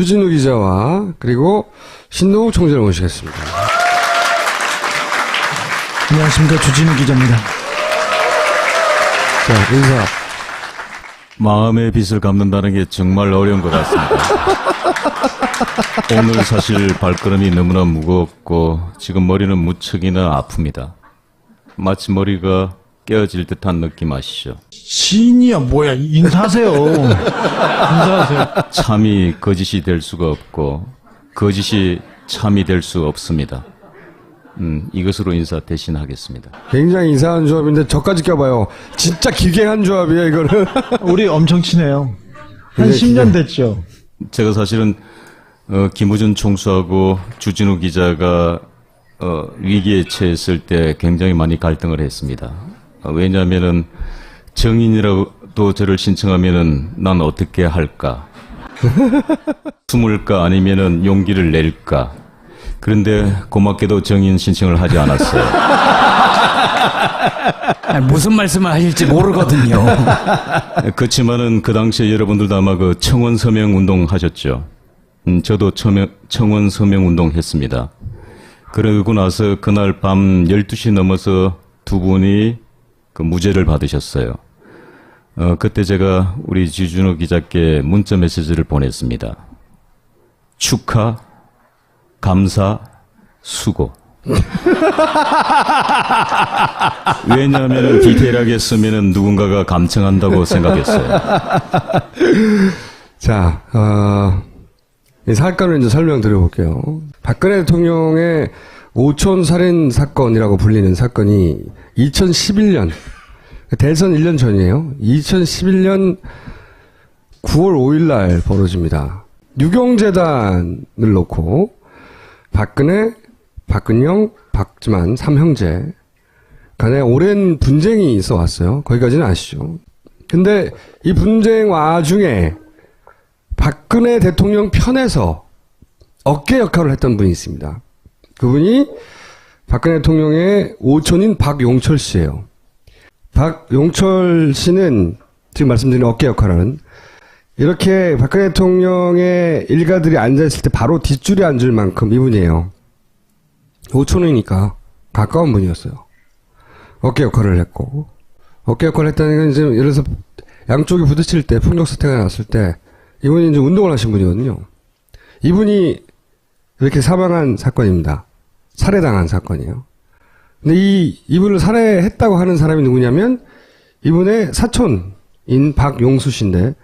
주진우 기자와 그리고 신동욱 총재를 모시겠습니다. 안녕하십니까. 주진우 기자입니다. 자, 인사. 마음의 빚을 갚는다는 게 정말 어려운 것 같습니다. 오늘 사실 발걸음이 너무나 무겁고 지금 머리는 무척이나 아픕니다. 마치 머리가 깨어질 듯한 느낌 아시죠? 시인이야 뭐야. 인사하세요. 인사하세요. 참이 거짓이 될 수가 없고 거짓이 참이 될 수 없습니다. 이것으로 인사 대신하겠습니다. 굉장히 이상한 조합인데 저까지 껴봐요. 진짜 기괴한 조합이에요, 이거는. 우리 엄청 친해요. 한 굉장히 10년 됐죠. 제가 사실은 김우준 총수하고 주진우 기자가 위기에 처했을 때 굉장히 많이 갈등을 했습니다. 왜냐하면은 정인이라도 저를 신청하면은 난 어떻게 할까? 숨을까 아니면은 용기를 낼까? 그런데 고맙게도 정인 신청을 하지 않았어요. 무슨 말씀을 하실지 모르거든요. 그렇지만은 그 당시에 여러분들도 아마 그 청원 서명 운동 하셨죠. 저도 청원 서명 운동 했습니다. 그러고 나서 그날 밤 12시 넘어서 두 분이 그 무죄를 받으셨어요. 그때 제가 우리 주진우 기자께 문자 메시지를 보냈습니다. 축하, 감사, 수고. 왜냐하면 디테일하게 쓰면은 누군가가 감청한다고 생각했어요. 자, 이 사건을 이제 설명드려볼게요. 박근혜 대통령의 오촌 살인 사건이라고 불리는 사건이 2011년, 대선 1년 전이에요. 2011년 9월 5일 날 벌어집니다. 유경재단을 놓고 박근혜, 박근영, 박지만 3형제 간에 오랜 분쟁이 있어 왔어요. 거기까지는 아시죠. 근데 이 분쟁 와중에 박근혜 대통령 편에서 어깨 역할을 했던 분이 있습니다. 그분이 박근혜 대통령의 오촌인 박용철 씨예요. 박용철 씨는 지금 말씀드린 어깨 역할을 하는, 이렇게 박근혜 대통령의 일가들이 앉아있을 때 바로 뒷줄에 앉을 만큼 이분이에요. 오촌이니까 가까운 분이었어요. 어깨 역할을 했고, 어깨 역할을 했다는 건 이제 예를 들어서 양쪽이 부딪힐 때, 폭력 사태가 났을 때 이분이 이제 운동을 하신 분이거든요. 이분이 이렇게 사망한 사건입니다. 살해당한 사건이에요. 근데 이분을 살해했다고 하는 사람이 누구냐면 이분의 사촌인 박용수 씨인데,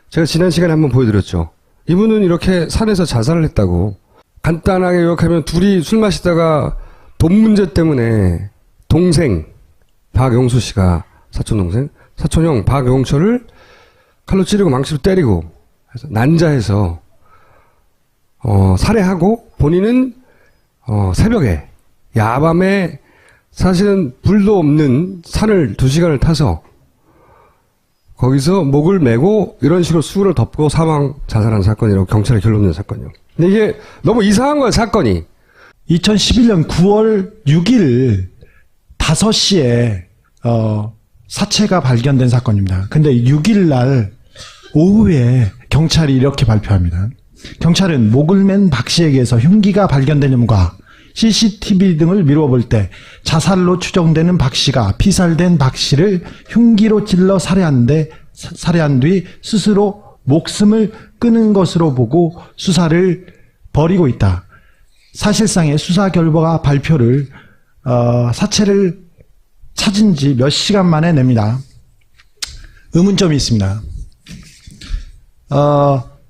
제가 지난 시간에 한번 보여드렸죠. 이분은 이렇게 산에서 자살을 했다고. 간단하게 요약하면 둘이 술 마시다가 돈 문제 때문에 동생 박용수 씨가 사촌 동생 사촌형 박용철을 칼로 찌르고 망치로 때리고 해서 난자해서 살해하고, 본인은 새벽에 야밤에 사실은 불도 없는 산을 2시간을 타서 거기서 목을 메고 이런 식으로 수를 덮고 자살한 사건이라고 경찰에 결론 낸 사건이요. 근데 이게 너무 이상한 거예요, 사건이. 2011년 9월 6일 5시에 사체가 발견된 사건입니다. 근데 6일 날 오후에 경찰이 이렇게 발표합니다. 경찰은 목을 맨 박 씨에게서 흉기가 발견된 점과 CCTV 등을 미뤄볼 때 자살로 추정되는 박 씨가 피살된 박 씨를 흉기로 찔러 살해한 뒤 스스로 목숨을 끊은 것으로 보고 수사를 벌이고 있다. 사실상의 수사 결과 발표를 사체를 찾은 지 몇 시간 만에 냅니다. 의문점이 있습니다.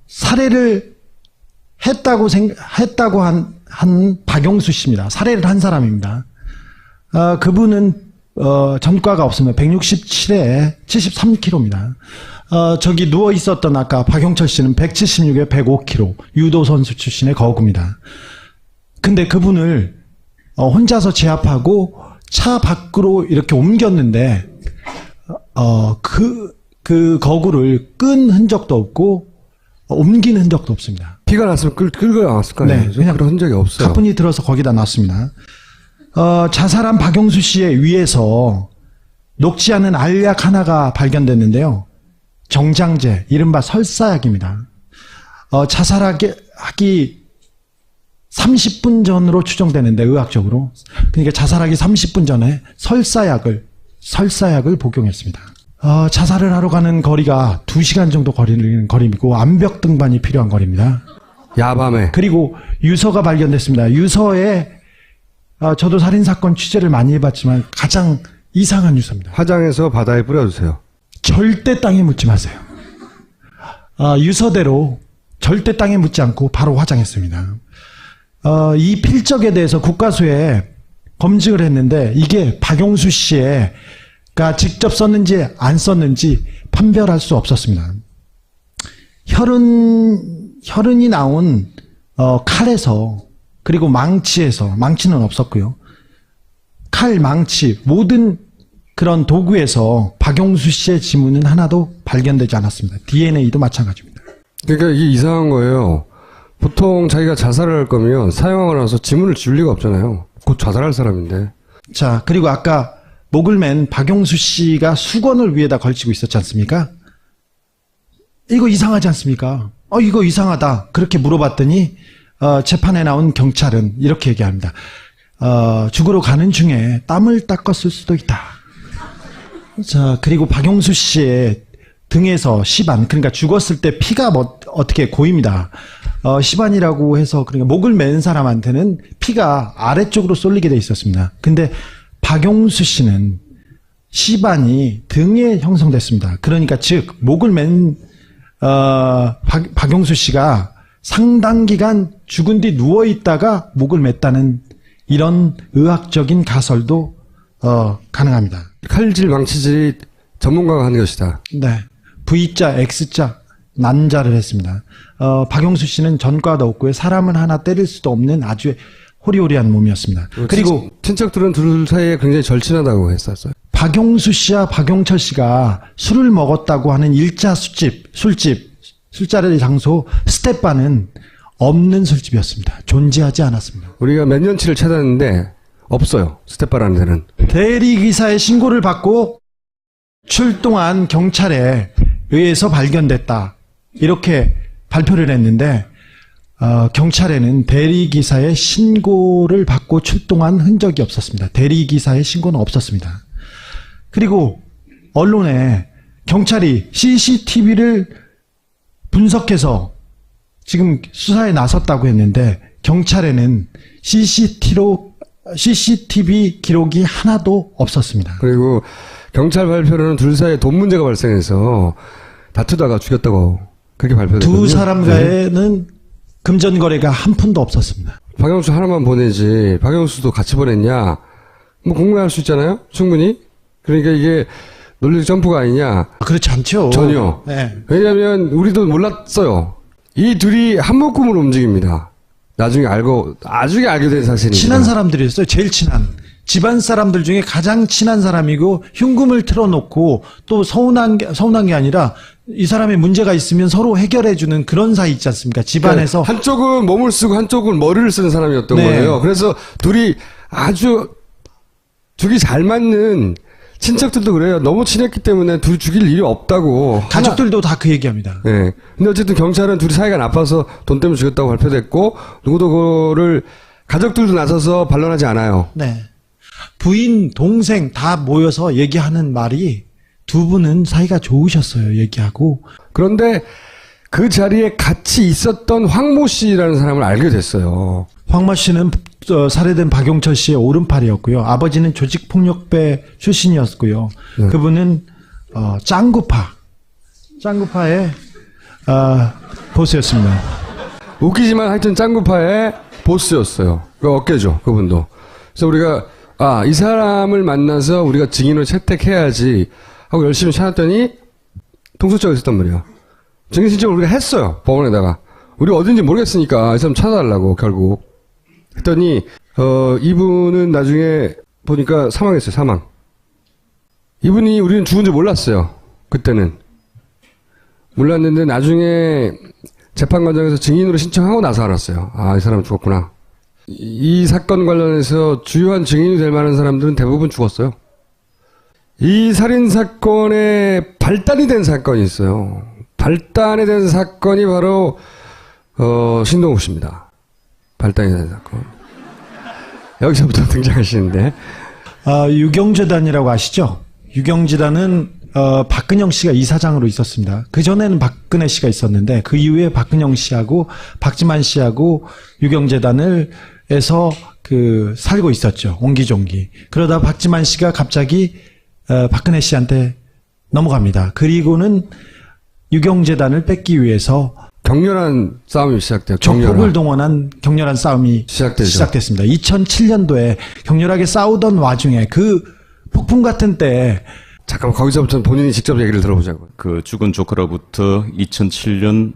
살해를 했다고 한 박용수 씨입니다. 살해를 한 사람입니다. 그분은 전과가 없습니다. 167에 73kg입니다. 저기 누워 있었던 아까 박용철 씨는 176에 105kg, 유도 선수 출신의 거구입니다. 근데 그분을 혼자서 제압하고 차 밖으로 이렇게 옮겼는데 그 거구를 끈 흔적도 없고 옮긴 흔적도 없습니다. 피가 났으면 끌고 나왔을 거 아니에요? 네, 그냥 그런 흔적이 없어요. 가뿐히 들어서 거기다 놨습니다. 자살한 박용수 씨의 위에서 녹지 않은 알약 하나가 발견됐는데요. 정장제, 이른바 설사약입니다. 자살하기 30분 전으로 추정되는데, 의학적으로. 그러니까 자살하기 30분 전에 설사약을 복용했습니다. 자살을 하러 가는 거리가 2시간 정도 거리는 거리이고, 암벽 등반이 필요한 거리입니다. 야밤에. 그리고 유서가 발견됐습니다. 유서에, 저도 살인사건 취재를 많이 해봤지만 가장 이상한 유서입니다. 화장해서 바다에 뿌려주세요. 절대 땅에 묻지 마세요. 유서대로 절대 땅에 묻지 않고 바로 화장했습니다. 이 필적에 대해서 국과수에 검증을 했는데, 이게 박용수 씨가 직접 썼는지 안 썼는지 판별할 수 없었습니다. 혈흔이 나온 칼에서, 그리고 망치에서, 망치는 없었고요. 칼, 망치, 모든 그런 도구에서 박용수 씨의 지문은 하나도 발견되지 않았습니다. DNA도 마찬가지입니다. 그러니까 이게 이상한 거예요. 보통 자기가 자살을 할 거면 사형하고 나서 지문을 지울 리가 없잖아요. 곧 자살할 사람인데. 자, 그리고 아까 목을 맨 박용수 씨가 수건을 위에다 걸치고 있었지 않습니까? 이거 이상하지 않습니까? 이거 이상하다. 그렇게 물어봤더니 재판에 나온 경찰은 이렇게 얘기합니다. 죽으러 가는 중에 땀을 닦았을 수도 있다. 자, 그리고 박용수 씨의 등에서 시반, 그러니까 죽었을 때 피가 어떻게 고입니다. 시반이라고 해서, 그러니까 목을 맨 사람한테는 피가 아래쪽으로 쏠리게 돼 있었습니다. 근데 박용수 씨는 시반이 등에 형성됐습니다. 그러니까 즉 목을 맨 박용수 씨가 상당 기간 죽은 뒤 누워 있다가 목을 맸다는 이런 의학적인 가설도 가능합니다. 칼질, 망치질이 전문가가 하는 것이다. 네. V자, X자, 난자를 했습니다. 박용수 씨는 전과도 없고요. 사람은 하나 때릴 수도 없는 아주 호리호리한 몸이었습니다. 그리고 친척들은 둘 사이에 굉장히 절친하다고 했었어요. 박용수 씨와 박용철 씨가 술을 먹었다고 하는 1차 술자리 장소 스텝바는 없는 술집이었습니다. 존재하지 않았습니다. 우리가 몇 년치를 찾았는데 없어요. 스텝바라는 데는. 대리기사의 신고를 받고 출동한 경찰에 의해서 발견됐다. 이렇게 발표를 했는데 경찰에는 대리기사의 신고를 받고 출동한 흔적이 없었습니다. 대리기사의 신고는 없었습니다. 그리고 언론에 경찰이 CCTV를 분석해서 지금 수사에 나섰다고 했는데, 경찰에는 CCTV 기록이 하나도 없었습니다. 그리고 경찰 발표로는 둘 사이에 돈 문제가 발생해서 다투다가 죽였다고 그렇게 발표됐거든요. 두 사람과에는 금전거래가 한 푼도 없었습니다. 박영수 하나만 보내지 박영수도 같이 보냈냐, 뭐 궁금해할 수 있잖아요. 충분히. 그러니까 이게 논리적 점프가 아니냐. 그렇지 않죠. 전혀. 네. 왜냐하면 우리도 몰랐어요. 이 둘이 한 묶음으로 움직입니다. 나중에 알게 된 사실입니다. 친한 사람들이었어요. 제일 친한. 집안 사람들 중에 가장 친한 사람이고, 흉금을 틀어놓고 또 서운한 게 아니라 이 사람의 문제가 있으면 서로 해결해주는 그런 사이 있지 않습니까? 집안에서. 그러니까 한쪽은 몸을 쓰고 한쪽은 머리를 쓰는 사람이었던 네. 거예요. 그래서 둘이 잘 맞는, 친척들도 그래요. 너무 친했기 때문에 둘이 죽일 일이 없다고. 가족들도 다 그 얘기합니다. 네. 근데 어쨌든 경찰은 둘이 사이가 나빠서 돈 때문에 죽였다고 발표됐고, 누구도 그거를, 가족들도 나서서 반론하지 않아요. 네. 부인, 동생 다 모여서 얘기하는 말이 두 분은 사이가 좋으셨어요. 얘기하고. 그런데 그 자리에 같이 있었던 황모 씨라는 사람을 알게 됐어요. 황모 씨는 살해된 박용철 씨의 오른팔이었고요. 아버지는 조직폭력배 출신이었고요. 네. 그분은 짱구파의 보스였습니다. 웃기지만 하여튼 짱구파의 보스였어요. 그 어깨죠, 그분도. 그래서 우리가 이 사람을 만나서 우리가 증인을 채택해야지 하고 열심히 찾았더니 통수증이 있었단 말이야. 증인 신청을 우리가 했어요, 법원에다가. 우리 어딘지 모르겠으니까 이 사람 찾아달라고 결국 했더니 이분은 나중에 보니까 사망했어요. 사망. 이분이 우리는 죽은 줄 몰랐어요. 그때는 몰랐는데 나중에 재판 과정에서 증인으로 신청하고 나서 알았어요. 이 사람 죽었구나. 이 사건 관련해서 주요한 증인이 될 만한 사람들은 대부분 죽었어요. 이 살인사건의 발단이 된 사건이 있어요. 발단이 된 사건이 바로 신동욱 씨입니다. 발당이 된 사건. 여기서부터 등장하시는데. 유경재단이라고 아시죠? 유경재단은 박근영 씨가 이사장으로 있었습니다. 그 전에는 박근혜 씨가 있었는데 그 이후에 박근영 씨하고 박지만 씨하고 유경재단에서 살고 있었죠. 옹기종기. 그러다 박지만 씨가 갑자기 박근혜 씨한테 넘어갑니다. 그리고는 유경재단을 뺏기 위해서 격렬한 싸움이 시작돼요. 조폭을 동원한 격렬한 싸움이 시작되죠. 시작됐습니다. 2007년도에 격렬하게 싸우던 와중에 그 폭풍 같은 때에 잠깐만 거기서부터 본인이 직접 얘기를 들어보자고요. 그 죽은 조카로부터 2007년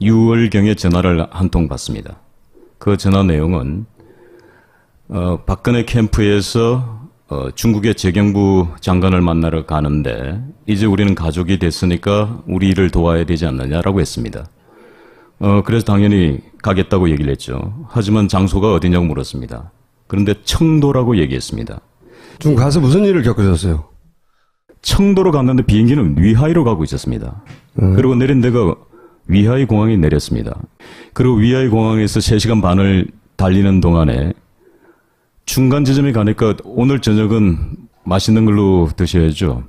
6월경에 전화를 한 통 받습니다. 그 전화 내용은 박근혜 캠프에서 중국의 재경부 장관을 만나러 가는데 이제 우리는 가족이 됐으니까 우리 일을 도와야 되지 않느냐라고 했습니다. 그래서 당연히 가겠다고 얘기를 했죠. 하지만 장소가 어디냐고 물었습니다. 그런데 청도라고 얘기했습니다. 중국 가서 무슨 일을 겪으셨어요? 청도로 갔는데 비행기는 위하이로 가고 있었습니다. 그리고 내린 데가 위하이 공항에 내렸습니다. 그리고 위하이 공항에서 3시간 반을 달리는 동안에 중간 지점에 가니까 오늘 저녁은 맛있는 걸로 드셔야죠.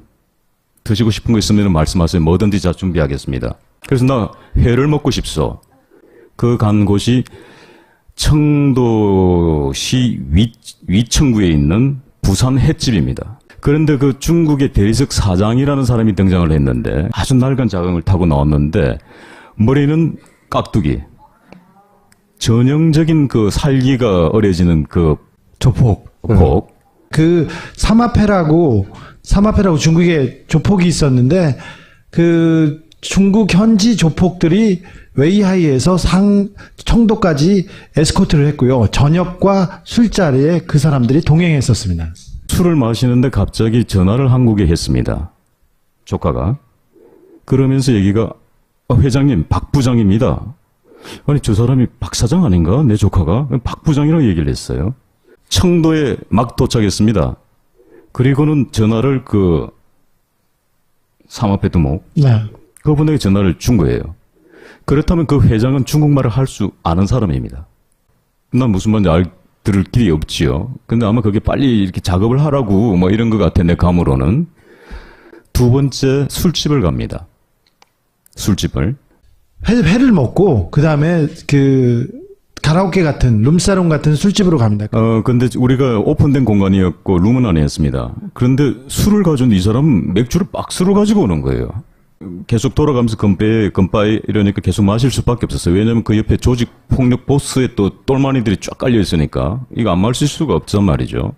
드시고 싶은 거 있으면 말씀하세요. 뭐든지 다 준비하겠습니다. 그래서 나 회를 먹고 싶소. 그 간 곳이 청도시 위청구에 있는 부산 횟집입니다. 그런데 그 중국의 대리석 사장이라는 사람이 등장을 했는데 아주 낡은 자경을 타고 나왔는데 머리는 깍두기. 전형적인 그 살기가 어려지는 그 조폭. 그 사마페라고 중국에 조폭이 있었는데 그 중국 현지 조폭들이 웨이하이에서 청도까지 에스코트를 했고요. 저녁과 술자리에 그 사람들이 동행했었습니다. 술을 마시는데 갑자기 전화를 한국에 했습니다. 조카가. 그러면서 얘기가 회장님 박 부장입니다. 아니 저 사람이 박 사장 아닌가? 내 조카가 박 부장이라고 얘기를 했어요. 청도에 막 도착했습니다. 그리고는 전화를 그 사마페 두목 네. 그분에게 전화를 준 거예요. 그렇다면 그 회장은 중국말을 할 수 아는 사람입니다. 난 무슨 말인지 들을 길이 없지요. 근데 아마 그게 빨리 이렇게 작업을 하라고 뭐 이런 것 같아 내 감으로는. 두 번째 술집을 갑니다. 술집을. 회를 먹고 그 다음에 그 가라오케 같은 룸사롱 같은 술집으로 갑니다. 근데 우리가 오픈된 공간이었고 룸은 아니었습니다. 그런데 술을 가져온 이 사람은 맥주를 박스로 가지고 오는 거예요. 계속 돌아가면서 건빠이 이러니까 계속 마실 수밖에 없었어요. 왜냐면 그 옆에 조직 폭력 보스의 또 똘마니들이 쫙 깔려 있으니까 이거 안 마실 수가 없단 말이죠.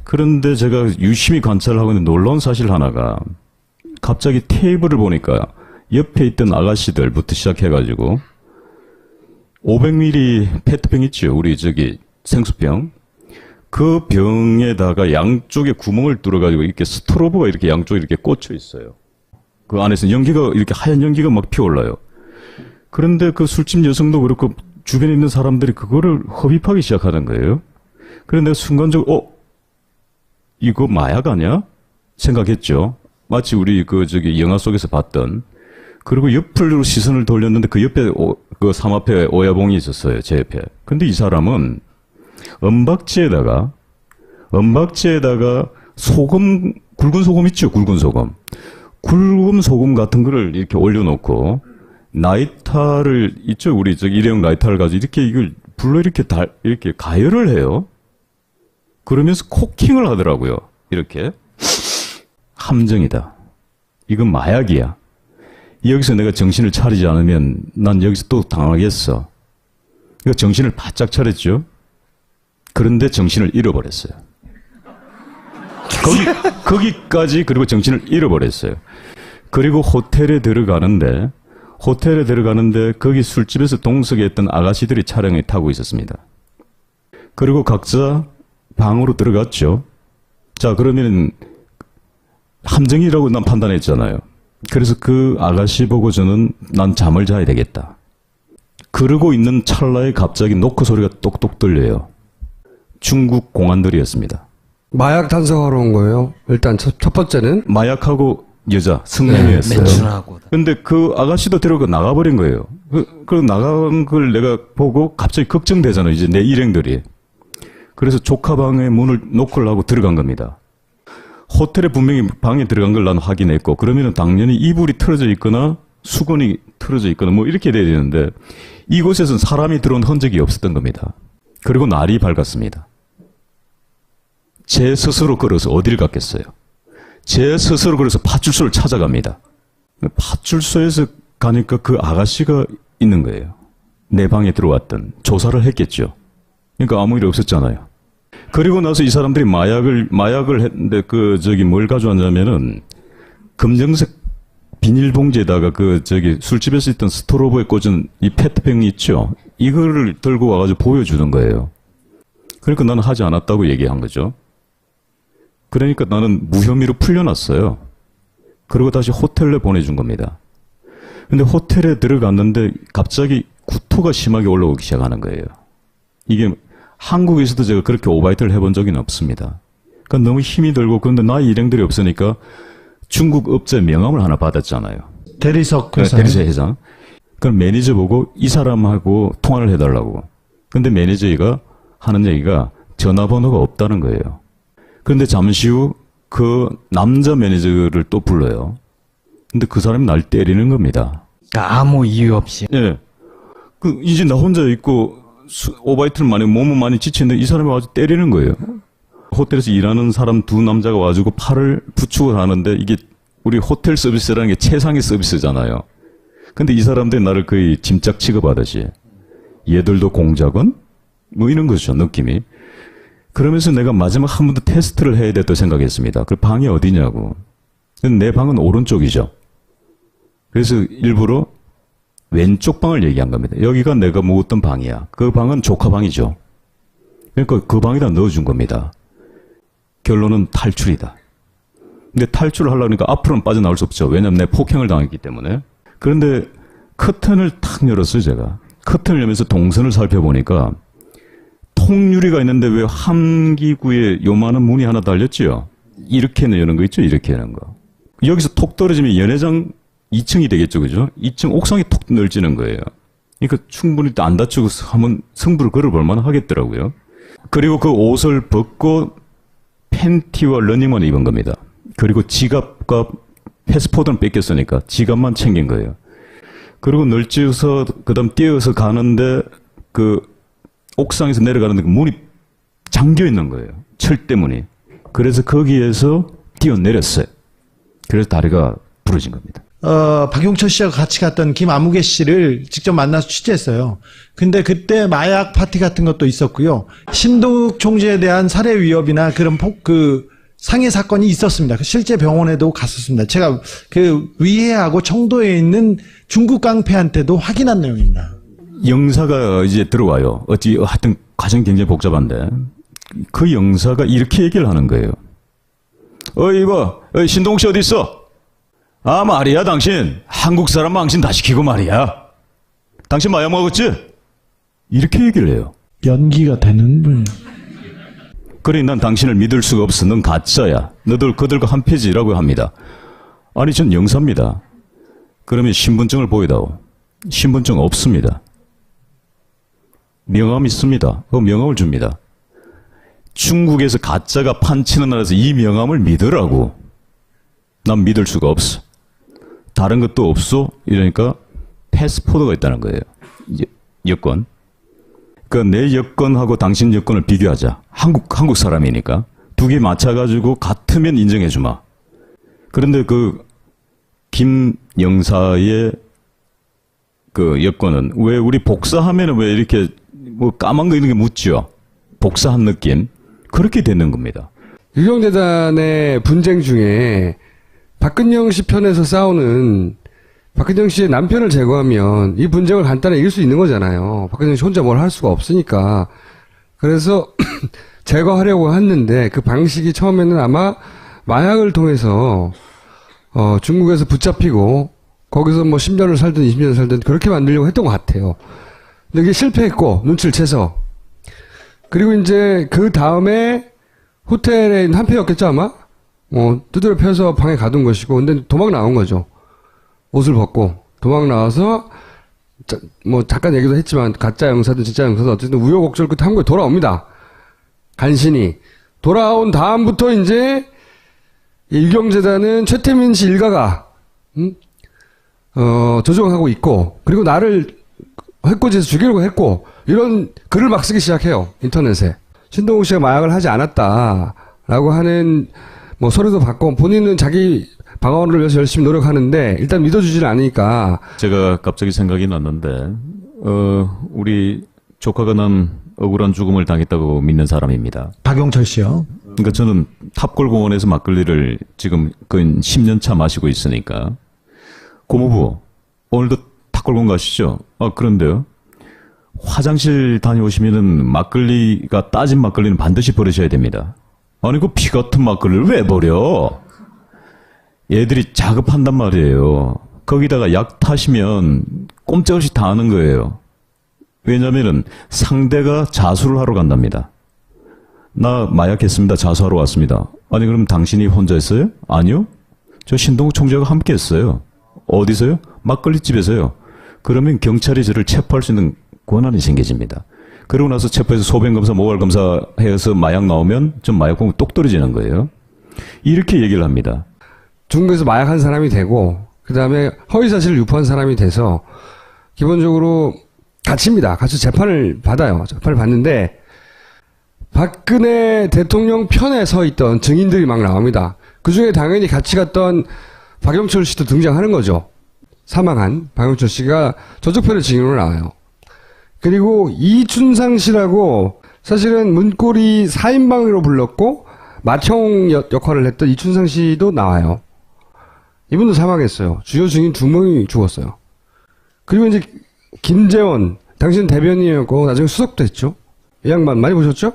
그런데 제가 유심히 관찰을 하고 있는데 놀라운 사실 하나가 갑자기 테이블을 보니까 옆에 있던 아가씨들부터 시작해가지고 500ml 페트병 있죠. 우리 저기 생수병. 그 병에다가 양쪽에 구멍을 뚫어가지고 이렇게 스트로브가 이렇게 양쪽에 이렇게 꽂혀 있어요. 그 안에서 연기가 이렇게 하얀 연기가 막 피어올라요. 그런데 그 술집 여성도 그렇고 주변에 있는 사람들이 그거를 흡입하기 시작하는 거예요. 그런데 내가 순간적으로 이거 마약 아니야? 생각했죠. 마치 우리 그 저기 영화 속에서 봤던. 그리고 옆으로 시선을 돌렸는데 그 옆에 그 사마페 오야봉이 있었어요. 제 옆에. 근데 이 사람은 은박지에다가 소금, 굵은 소금 있죠? 굵은 소금. 굵은 소금 같은 거를 이렇게 올려놓고 라이터를 있죠? 우리 저기 일회용 라이터를 가지고 이렇게 이걸 불로 이렇게 이렇게 가열을 해요. 그러면서 코킹을 하더라고요. 이렇게. 함정이다. 이건 마약이야. 여기서 내가 정신을 차리지 않으면 난 여기서 또 당하겠어. 그러니까 정신을 바짝 차렸죠. 그런데 정신을 잃어버렸어요. 거기까지 그리고 정신을 잃어버렸어요. 그리고 호텔에 들어가는데 거기 술집에서 동석에 있던 아가씨들이 차량에 타고 있었습니다. 그리고 각자 방으로 들어갔죠. 자, 그러면 함정이라고 난 판단했잖아요. 그래서 그 아가씨 보고 저는 난 잠을 자야 되겠다. 그러고 있는 찰나에 갑자기 노크 소리가 똑똑 들려요. 중국 공안들이었습니다. 마약 단속하러 온 거예요. 일단 첫 번째는 마약하고 여자 성매매였어요. 매춘하고. 근데 그 아가씨도 데리고 나가버린 거예요. 그 나간 걸 내가 보고 갑자기 걱정되잖아요. 이제 내 일행들이. 그래서 조카 방에 문을 노크를 하고 들어간 겁니다. 호텔에 분명히 방에 들어간 걸 난 확인했고, 그러면은 당연히 이불이 틀어져 있거나 수건이 틀어져 있거나 뭐 이렇게 돼야 되는데, 이곳에서는 사람이 들어온 흔적이 없었던 겁니다. 그리고 날이 밝았습니다. 제 스스로 걸어서 어딜 갔겠어요? 제 스스로 걸어서 파출소를 찾아갑니다. 파출소에서 가니까 그 아가씨가 있는 거예요. 내 방에 들어왔던. 조사를 했겠죠. 그러니까 아무 일 없었잖아요. 그리고 나서 이 사람들이 마약을 했는데 뭘 가져왔냐면은 검정색 비닐봉지에다가 술집에서 있던 스토로브에 꽂은 이 페트병이 있죠. 이거를 들고 와가지고 보여주는 거예요. 그러니까 나는 하지 않았다고 얘기한 거죠. 그러니까 나는 무혐의로 풀려났어요. 그리고 다시 호텔로 보내준 겁니다. 근데 호텔에 들어갔는데 갑자기 구토가 심하게 올라오기 시작하는 거예요. 이게 한국에서도 제가 그렇게 오바이트를 해본 적은 없습니다. 그러니까 너무 힘이 들고, 그런데 나의 일행들이 없으니까 중국 업체 명함을 하나 받았잖아요. 대리석 네, 회사. 대리석 회장. 그럼 매니저 보고 이 사람하고 통화를 해달라고. 근데 매니저가 하는 얘기가 전화번호가 없다는 거예요. 그런데 잠시 후 그 남자 매니저를 또 불러요. 근데 그 사람이 날 때리는 겁니다. 그러니까 아무 이유 없이. 예. 이제 나 혼자 있고 오바이트를 몸은 많이 지치는데 이 사람이 와서 때리는 거예요. 호텔에서 일하는 사람 두 남자가 와가지고 팔을 부축을 하는데, 이게 우리 호텔 서비스라는 게 최상의 서비스잖아요. 근데 이 사람들이 나를 거의 짐짝 취급하듯이, 얘들도 공작원? 뭐 이런 거죠, 느낌이. 그러면서 내가 마지막 한 번 더 테스트를 해야 됐다고 생각했습니다. 그 방이 어디냐고. 근데 내 방은 오른쪽이죠. 그래서 일부러 왼쪽 방을 얘기한 겁니다. 여기가 내가 묵었던 방이야. 그 방은 조카 방이죠. 그러니까 그 방에다 넣어준 겁니다. 결론은 탈출이다. 근데 탈출을 하려고 하니까 앞으로는 빠져나올 수 없죠. 왜냐하면 내 폭행을 당했기 때문에. 그런데 커튼을 탁 열었어요, 제가. 커튼을 열면서 동선을 살펴보니까 통유리가 있는데 왜 한 기구에 요만한 문이 하나 달렸지요? 이렇게 여는 거 있죠? 이렇게 여는 거. 여기서 톡 떨어지면 연회장 2층이 되겠죠, 그죠? 2층 옥상이 톡 넓지는 거예요. 그러니까 충분히 안 다치고 한번 승부를 걸어볼 만 하겠더라고요. 그리고 그 옷을 벗고 팬티와 러닝화를 입은 겁니다. 그리고 지갑과 패스포드는 뺏겼으니까 지갑만 챙긴 거예요. 그리고 널찍어서 그다음 뛰어서 가는데 옥상에서 내려가는데 문이 잠겨 있는 거예요. 철대문이. 그래서 거기에서 뛰어내렸어요. 그래서 다리가 부러진 겁니다. 박용철 씨와 같이 갔던 김아무개 씨를 직접 만나서 취재했어요. 근데 그때 마약 파티 같은 것도 있었고요. 신동욱 총재에 대한 살해 위협이나 그런 상해 사건이 있었습니다. 실제 병원에도 갔었습니다. 제가 위해하고 청도에 있는 중국 깡패한테도 확인한 내용입니다. 영사가 이제 들어와요. 하여튼 과정이 굉장히 복잡한데, 그 영사가 이렇게 얘기를 하는 거예요. 이봐, 신동욱 씨 어디 있어? 아, 말이야, 당신. 한국 사람 망신 다 시키고 말이야. 당신 마약 먹었지? 이렇게 얘기를 해요. 연기가 되는 분. 그러니 난 당신을 믿을 수가 없어. 넌 가짜야. 너들 그들과 한 패지라고 합니다. 아니, 전 영사입니다. 그러면 신분증을 보여다오. 신분증 없습니다. 명함 있습니다. 그 명함을 줍니다. 중국에서 가짜가 판치는 나라에서 이 명함을 믿으라고. 난 믿을 수가 없어. 다른 것도 없어? 이러니까 패스포드가 있다는 거예요. 여권. 내 여권하고 당신 여권을 비교하자. 한국 사람이니까. 두 개 맞춰가지고 같으면 인정해주마. 그런데 김 영사의 여권은 왜 우리 복사하면은 왜 이렇게 까만 거 있는 게 묻죠? 복사한 느낌. 그렇게 되는 겁니다. 유경재단의 분쟁 중에 박근영 씨 편에서 싸우는 박근영 씨의 남편을 제거하면 이 분쟁을 간단히 이길 수 있는 거잖아요. 박근영 씨 혼자 뭘 할 수가 없으니까. 그래서 제거하려고 했는데 그 방식이 처음에는 아마 마약을 통해서 중국에서 붙잡히고 거기서 10년을 살든 20년을 살든 그렇게 만들려고 했던 것 같아요. 근데 이게 실패했고 눈치를 채서. 그리고 이제 그 다음에 호텔에 있는 한패였겠죠 아마? 두드려 펴서 방에 가둔 것이고, 근데 도망 나온 거죠. 옷을 벗고 도망 나와서 잠깐 얘기도 했지만 가짜 영사든 진짜 영사든 어쨌든 우여곡절 끝에 한국에 돌아옵니다. 간신히 돌아온 다음부터 이제 유경재단은 최태민 씨 일가가 조종하고 있고, 그리고 나를 해코지해서 죽이려고 했고, 이런 글을 막 쓰기 시작해요. 인터넷에. 신동욱 씨가 마약을 하지 않았다라고 하는 서류도 받고, 본인은 자기 방어를 위해서 열심히 노력하는데 일단 믿어주질 않으니까. 제가 갑자기 생각이 났는데, 우리 조카가 난 억울한 죽음을 당했다고 믿는 사람입니다. 박용철 씨요. 그러니까 저는 탑골공원에서 막걸리를 지금 거의 10년 차 마시고 있으니까, 고모부, 오늘도 탑골공원 가시죠? 그런데요. 화장실 다녀오시면은 막걸리가 따진 막걸리는 반드시 버리셔야 됩니다. 아니, 그 피 같은 막걸리를 왜 버려? 얘들이 자급한단 말이에요. 거기다가 약 타시면 꼼짝없이 다 하는 거예요. 왜냐면은 상대가 자수를 하러 간답니다. 나 마약했습니다. 자수하러 왔습니다. 아니, 그럼 당신이 혼자 했어요? 아니요. 저 신동욱 총재가 함께 했어요. 어디서요? 막걸리집에서요. 그러면 경찰이 저를 체포할 수 있는 권한이 생겨집니다. 그러고 나서 체포해서 소변검사, 모발검사 해서 마약 나오면 전 마약공을 똑 떨어지는 거예요. 이렇게 얘기를 합니다. 중국에서 마약한 사람이 되고, 그 다음에 허위사실을 유포한 사람이 돼서 기본적으로 갇힙니다. 같이 재판을 받아요. 재판을 받는데 박근혜 대통령 편에 서 있던 증인들이 막 나옵니다. 그중에 당연히 같이 갔던 박영철 씨도 등장하는 거죠. 사망한 박영철 씨가 저쪽편의 증인으로 나와요. 그리고 이춘상 씨라고, 사실은 문고리 4인방으로 불렀고 맏형 역할을 했던 이춘상 씨도 나와요. 이분도 사망했어요. 주요 증인 2명이 죽었어요. 그리고 이제 김재원, 당신 대변인이었고 나중에 수석도 했죠. 이 양반 많이 보셨죠?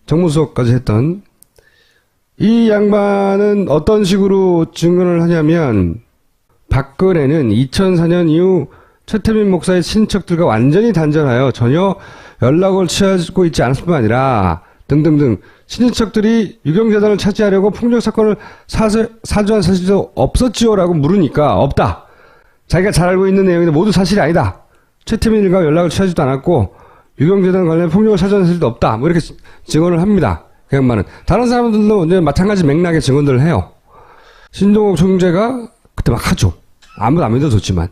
정무수석까지 했던 이 양반은 어떤 식으로 증언을 하냐면, 박근혜는 2004년 이후 최태민 목사의 친척들과 완전히 단절하여 전혀 연락을 취하고 있지 않을 뿐만 아니라 등등등, 친인척들이 유경재단을 차지하려고 폭력사건을 사주한 사실도 없었지요라고 물으니까 없다. 자기가 잘 알고 있는 내용인데 모두 사실이 아니다. 최태민 일가와 연락을 취하지도 않았고 유경재단 관련 폭력을 사주한 사실도 없다. 이렇게 증언을 합니다. 그 양반은. 다른 사람들도 이제 마찬가지 맥락의 증언들을 해요. 신동욱 총재가 그때 막 하죠. 아무도 안 믿어줬지만.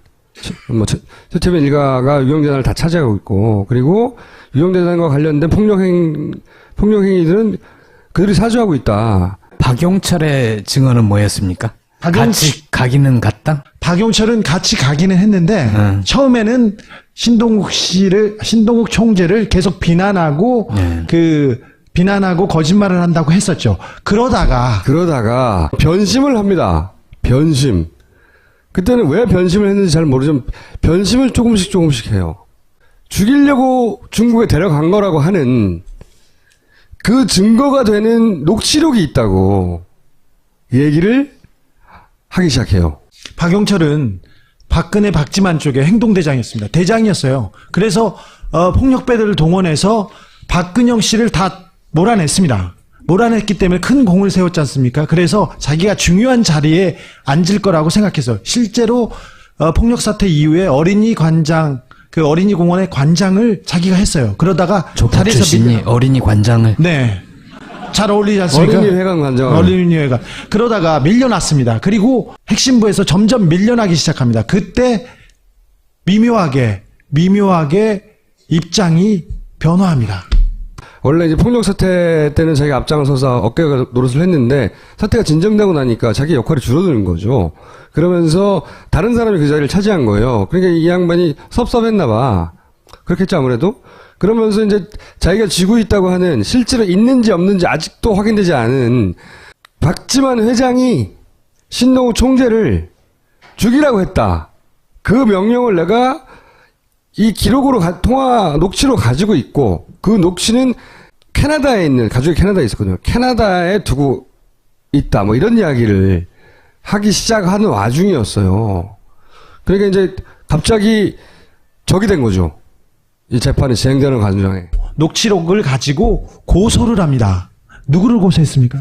최태민 일가가 유경재단을 다 차지하고 있고, 그리고 유경재단과 관련된 폭력행위들은 그들이 사주하고 있다. 박용철의 증언은 뭐였습니까? 같이 가기는 갔다? 박용철은 같이 가기는 했는데 처음에는 신동욱 총재를 계속 비난하고 비난하고 거짓말을 한다고 했었죠. 그러다가 변심을 합니다. 변심. 그때는 왜 변심을 했는지 잘 모르지만 변심을 조금씩 해요. 죽이려고 중국에 데려간 거라고 하는 그 증거가 되는 녹취록이 있다고 얘기를 하기 시작해요. 박용철은 박근혜 박지만 쪽의 행동대장이었습니다. 대장이었어요. 그래서 폭력배들을 동원해서 박근영 씨를 다 몰아냈습니다. 몰아냈기 때문에 큰 공을 세웠지 않습니까? 그래서 자기가 중요한 자리에 앉을 거라고 생각해서 실제로 폭력 사태 이후에 어린이 관장, 그 어린이 공원의 관장을 자기가 했어요. 그러다가 조폭 출신이 어린이 관장을. 네. 잘 어울리지 않습니까? 어린이회관 관장. 어린이회관. 그러다가 밀려났습니다. 그리고 핵심부에서 점점 밀려나기 시작합니다. 그때 미묘하게 입장이 변화합니다. 원래 이제 폭력 사태 때는 자기가 앞장서서 어깨 노릇을 했는데 사태가 진정되고 나니까 자기 역할이 줄어드는 거죠. 그러면서 다른 사람이 그 자리를 차지한 거예요. 그러니까 이 양반이 섭섭했나 봐. 그렇겠죠, 아무래도. 그러면서 이제 자기가 쥐고 있다고 하는, 실제로 있는지 없는지 아직도 확인되지 않은 박지만 회장이 신동욱 총재를 죽이라고 했다. 그 명령을 내가 이 기록으로 통화 녹취로 가지고 있고, 그 녹취는 캐나다에 있는, 가족이 캐나다에 있었거든요. 캐나다에 두고 있다. 이런 이야기를 하기 시작하는 와중이었어요. 그러니까 이제 갑자기 적이 된 거죠. 이 재판이 진행되는 과정에. 녹취록을 가지고 고소를 합니다. 누구를 고소했습니까?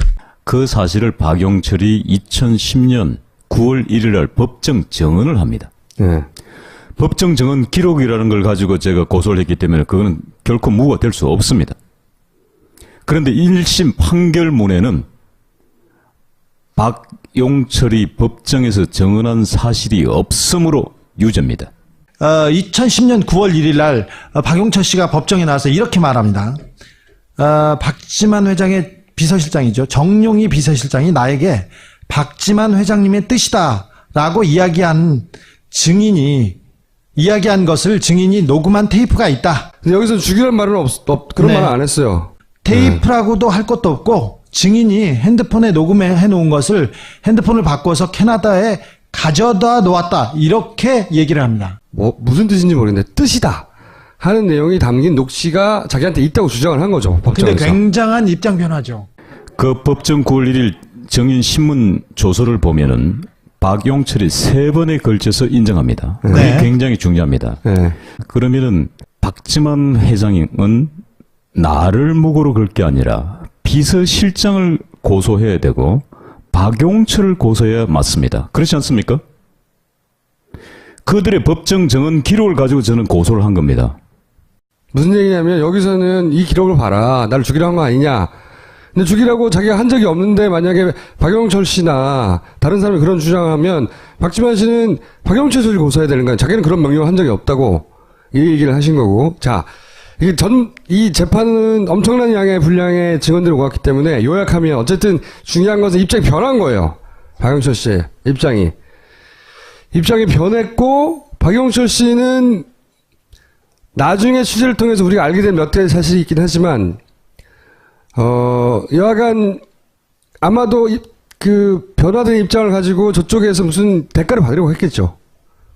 그 사실을 박용철이 2010년 9월 1일 날 법정 증언을 합니다. 네. 법정 증언 기록이라는 걸 가지고 제가 고소를 했기 때문에 그거는 결코 무효가 될 수 없습니다. 그런데 1심 판결문에는 박용철이 법정에서 증언한 사실이 없으므로 유죄입니다. 2010년 9월 1일 날 박용철 씨가 법정에 나와서 이렇게 말합니다. 박지만 회장의 비서실장이죠. 정용희 비서실장이 나에게 박지만 회장님의 뜻이다라고 이야기한 것을 증인이 녹음한 테이프가 있다. 근데 여기서 죽이란 말은 그런 네. 말은 안 했어요. 테이프라고도 할 것도 없고 증인이 핸드폰에 녹음해 놓은 것을 핸드폰을 바꿔서 캐나다에 가져다 놓았다. 이렇게 얘기를 합니다. 무슨 뜻인지 모르겠는데 뜻이다 하는 내용이 담긴 녹취가 자기한테 있다고 주장을 한 거죠. 근데 법정에서. 굉장한 입장 변화죠. 그 법정 9월 1일 증인 신문 조서를 보면은 박용철이 3번에 걸쳐서 인정합니다. 그게 네. 굉장히 중요합니다. 네. 그러면은 박지만 회장은 나를 무고로 걸 게 아니라 비서실장을 고소해야 되고 박용철을 고소해야 맞습니다. 그렇지 않습니까? 그들의 법정 증언 기록을 가지고 저는 고소를 한 겁니다. 무슨 얘기냐면 여기서는 이 기록을 봐라. 나를 죽이려 한 거 아니냐. 근데 죽이라고 자기가 한 적이 없는데 만약에 박용철 씨나 다른 사람이 그런 주장을 하면 박지만 씨는 박용철 씨를 고소해야 되는 거야. 자기는 그런 명령을 한 적이 없다고 이 얘기를 하신 거고. 자, 이 재판은 엄청난 양의 분량의 증언들이 오갔기 때문에 요약하면 어쨌든 중요한 것은 입장이 변한 거예요. 박용철 씨의 입장이 변했고, 박용철 씨는 나중에 취재를 통해서 우리가 알게 된 몇 가지 사실이 있긴 하지만, 여하간 아마도 그 변화된 입장을 가지고 저쪽에서 무슨 대가를 받으려고 했겠죠.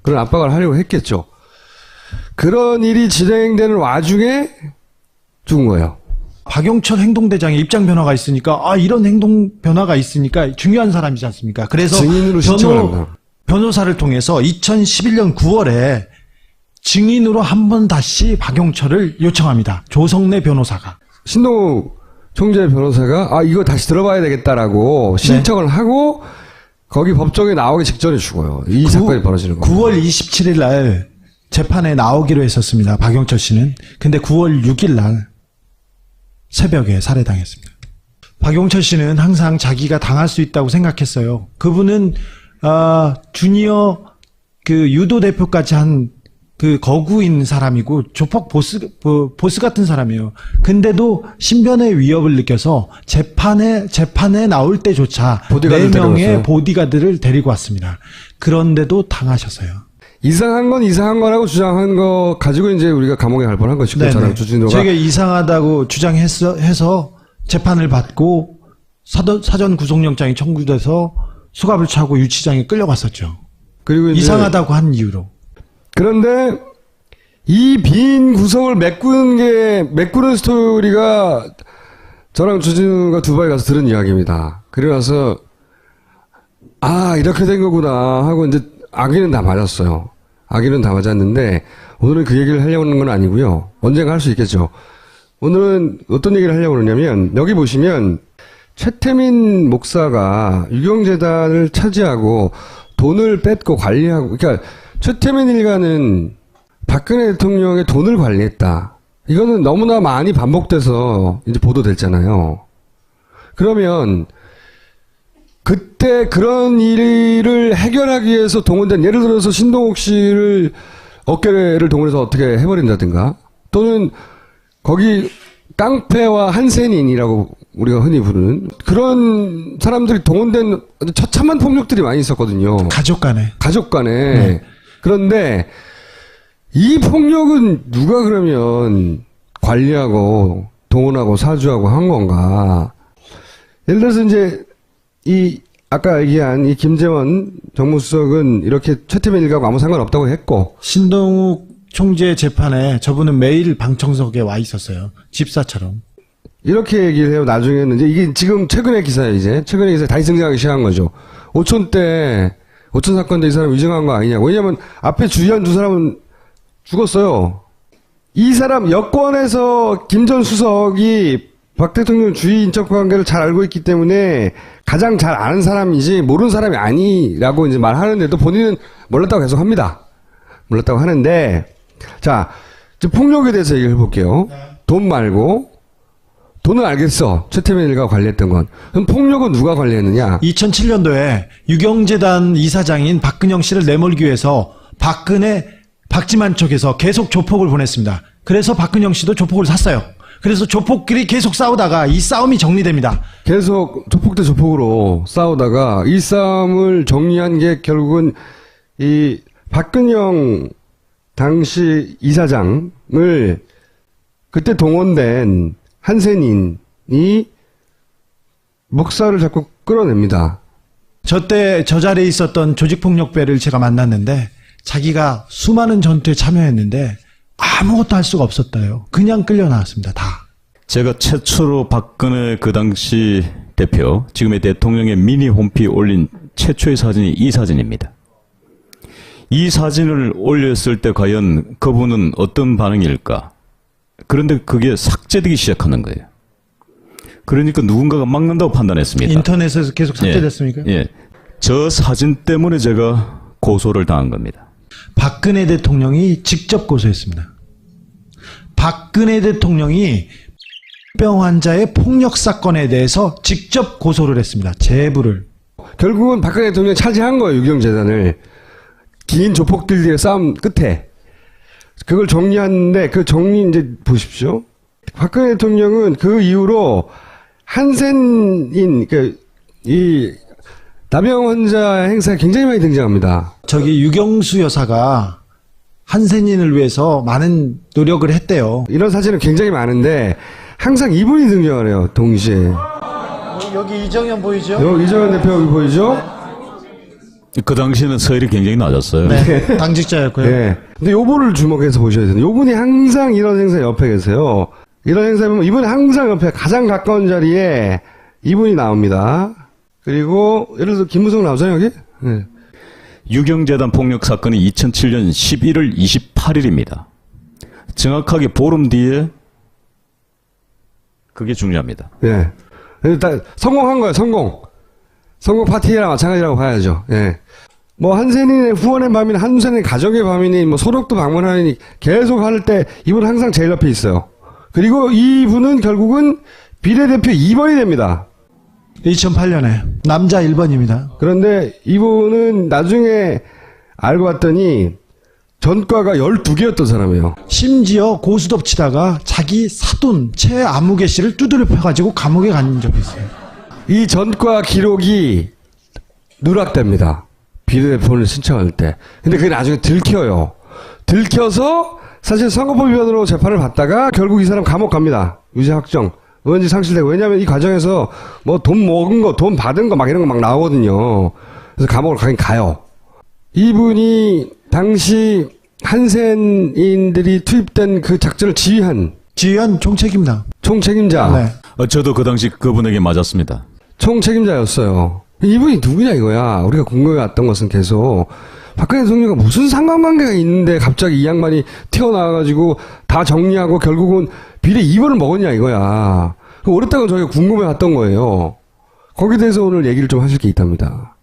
그런 압박을 하려고 했겠죠. 그런 일이 진행되는 와중에 죽은 거예요. 박용철 행동대장의 입장 변화가 있으니까 이런 행동 변화가 있으니까 중요한 사람이지 않습니까? 그래서 증인으로 신청을 합니다. 변호사를 통해서 2011년 9월에 증인으로 한 번 다시 박용철을 요청합니다. 조성래 변호사가. 신동욱 총재 변호사가 이거 다시 들어봐야 되겠다라고 신청을 하고 거기 법정에 나오기 직전에 죽어요. 이 사건이 벌어지는 거예요. 9월 27일 날 재판에 나오기로 했었습니다. 박용철 씨는. 근데 9월 6일 날 새벽에 살해당했습니다. 박용철 씨는 항상 자기가 당할 수 있다고 생각했어요. 그분은 주니어 그 유도 대표까지 한 그 거구인 사람이고 조폭 보스 같은 사람이에요. 근데도 신변의 위협을 느껴서 재판에 나올 때조차 보디가드를 4명의 데려왔어요. 보디가드를 데리고 왔습니다. 그런데도 당하셨어요. 이상한 건 이상한 거라고 주장한 거 가지고 이제 우리가 감옥에 갈 뻔한 것이고 저랑 주진호가 저희가 이상하다고 주장해서 재판을 받고 사전 구속영장이 청구돼서 수갑을 차고 유치장에 끌려갔었죠. 그리고 이제 이상하다고 한 이유로. 그런데 이 빈 구석을 메꾸는 스토리가 저랑 주진우가 두바이 가서 들은 이야기입니다. 그리고 나서 이렇게 된 거구나 하고 이제 아기는 다 맞았어요. 아기는 다 맞았는데 오늘은 그 얘기를 하려고 하는 건 아니고요. 언젠가 할 수 있겠죠. 오늘은 어떤 얘기를 하려고 그러냐면 여기 보시면 최태민 목사가 유경재단을 차지하고 돈을 뺏고 관리하고 그러니까 최태민 일가는 박근혜 대통령의 돈을 관리했다. 이거는 너무나 많이 반복돼서 이제 보도됐잖아요. 그러면 그때 그런 일을 해결하기 위해서 동원된 예를 들어서 신동욱 씨를 어깨를 동원해서 어떻게 해버린다든가 또는 거기 깡패와 한센인이라고 우리가 흔히 부르는 그런 사람들이 동원된 처참한 폭력들이 많이 있었거든요. 가족 간에. 네. 그런데 이 폭력은 누가 그러면 관리하고 동원하고 사주하고 한 건가? 예를 들어서 이제 아까 얘기한 이 김재원 정무수석은 이렇게 최태민 일가하고 아무 상관없다고 했고 신동욱 총재 재판에 저분은 매일 방청석에 와 있었어요. 집사처럼. 이렇게 얘기를 해요. 나중에는 이제 이게 지금 최근의 기사예요. 최근의 기사에 다시 등장하기 시작한 거죠. 오촌 사건 때 이 사람 위증한 거 아니냐고. 왜냐면 앞에 주의한 두 사람은 죽었어요. 이 사람 여권에서 김 전 수석이 박 대통령 주위 인적 관계를 잘 알고 있기 때문에 가장 잘 아는 사람이지 모르는 사람이 아니라고 이제 말하는데도 본인은 몰랐다고 계속 합니다. 몰랐다고 하는데, 자, 이제 폭력에 대해서 얘기를 해볼게요. 돈 말고, 돈은 알겠어. 최태민 일가가 관리했던 건. 그럼 폭력은 누가 관리했느냐? 2007년도에 유경재단 이사장인 박근영 씨를 내몰기 위해서 박지만 쪽에서 계속 조폭을 보냈습니다. 그래서 박근영 씨도 조폭을 샀어요. 그래서 조폭끼리 계속 싸우다가 이 싸움이 정리됩니다. 계속 조폭 대 조폭으로 싸우다가 이 싸움을 정리한 게 결국은 이 박근영 당시 이사장을 그때 동원된 한센인이 목사를 자꾸 끌어냅니다. 저 자리에 있었던 조직폭력배를 제가 만났는데 자기가 수많은 전투에 참여했는데 아무것도 할 수가 없었다요. 그냥 끌려 나왔습니다. 다. 제가 최초로 박근혜 그 당시 대표, 지금의 대통령의 미니 홈피 올린 최초의 사진이 이 사진입니다. 이 사진을 올렸을 때 과연 그분은 어떤 반응일까? 그런데 그게 삭제되기 시작하는 거예요. 그러니까 누군가가 막는다고 판단했습니다. 인터넷에서 계속 삭제됐습니까? 예. 저 사진 때문에 제가 고소를 당한 겁니다. 박근혜 대통령이 직접 고소했습니다. 박근혜 대통령이 병 환자의 폭력 사건에 대해서 직접 고소를 했습니다. 제보를. 결국은 박근혜 대통령이 차지한 거예요. 유경재단을. 긴 조폭들의 싸움 끝에. 그걸 정리하는데 그 정리 이제 보십시오. 박근혜 대통령은 그 이후로 한센인, 이 나병 환자 행사에 굉장히 많이 등장합니다. 저기 유경수 여사가 한센인을 위해서 많은 노력을 했대요. 이런 사진은 굉장히 많은데 항상 이분이 등장을 해요. 동시에. 여기 이정현 보이죠? 이정현 대표 여기 보이죠? 그 당시에는 서열이 굉장히 낮았어요. 네, 당직자였고요. 네. 근데 요분을 주목해서 보셔야 돼요. 요분이 항상 이런 행사 옆에 계세요. 이런 행사 보면 이분이 항상 옆에 가장 가까운 자리에 이분이 나옵니다. 그리고 예를 들어서 김무성 나오잖아요, 여기? 네. 유경재단 폭력 사건이 2007년 11월 28일입니다. 정확하게 보름 뒤에 그게 중요합니다. 예. 일단 성공한 거예요, 성공. 성공 파티랑 마찬가지라고 봐야죠. 예. 뭐 한센인의 후원의 밤이나 한센인의 가족의 밤이니 뭐 소록도 방문하니 계속 할 때 이분 항상 제일 옆에 있어요. 그리고 이분은 결국은 비례대표 2번이 됩니다. 2008년에 남자 1번입니다. 그런데 이분은 나중에 알고 봤더니 전과가 12개였던 사람이에요. 심지어 고스톱 치다가 자기 사돈 최아무개 씨를 두드려 펴가지고 감옥에 간 적이 있어요. 이 전과 기록이 누락됩니다. 비례대표를 신청할 때. 근데 그게 나중에 들켜요. 들켜서 사실 선거법 위반으로 재판을 받다가 결국 이 사람 감옥 갑니다. 유죄 확정. 의원직 상실되고. 왜냐면 이 과정에서 뭐 돈 먹은 거, 돈 받은 거 막 이런 거 막 나오거든요. 그래서 감옥을 가긴 가요. 이분이 당시 한센인들이 투입된 그 작전을 지휘한 총책입니다. 총책임자. 네. 저도 그 당시 그분에게 맞았습니다. 총책임자였어요. 이분이 누구냐 이거야. 우리가 궁금해왔던 것은 계속 박근혜 대통령과 무슨 상관관계가 있는데 갑자기 이 양반이 튀어나와가지고 다 정리하고 결국은 비례 2번을 먹었냐 이거야. 오랫동안 저희가 궁금해왔던 거예요. 거기에 대해서 오늘 얘기를 좀 하실 게 있답니다.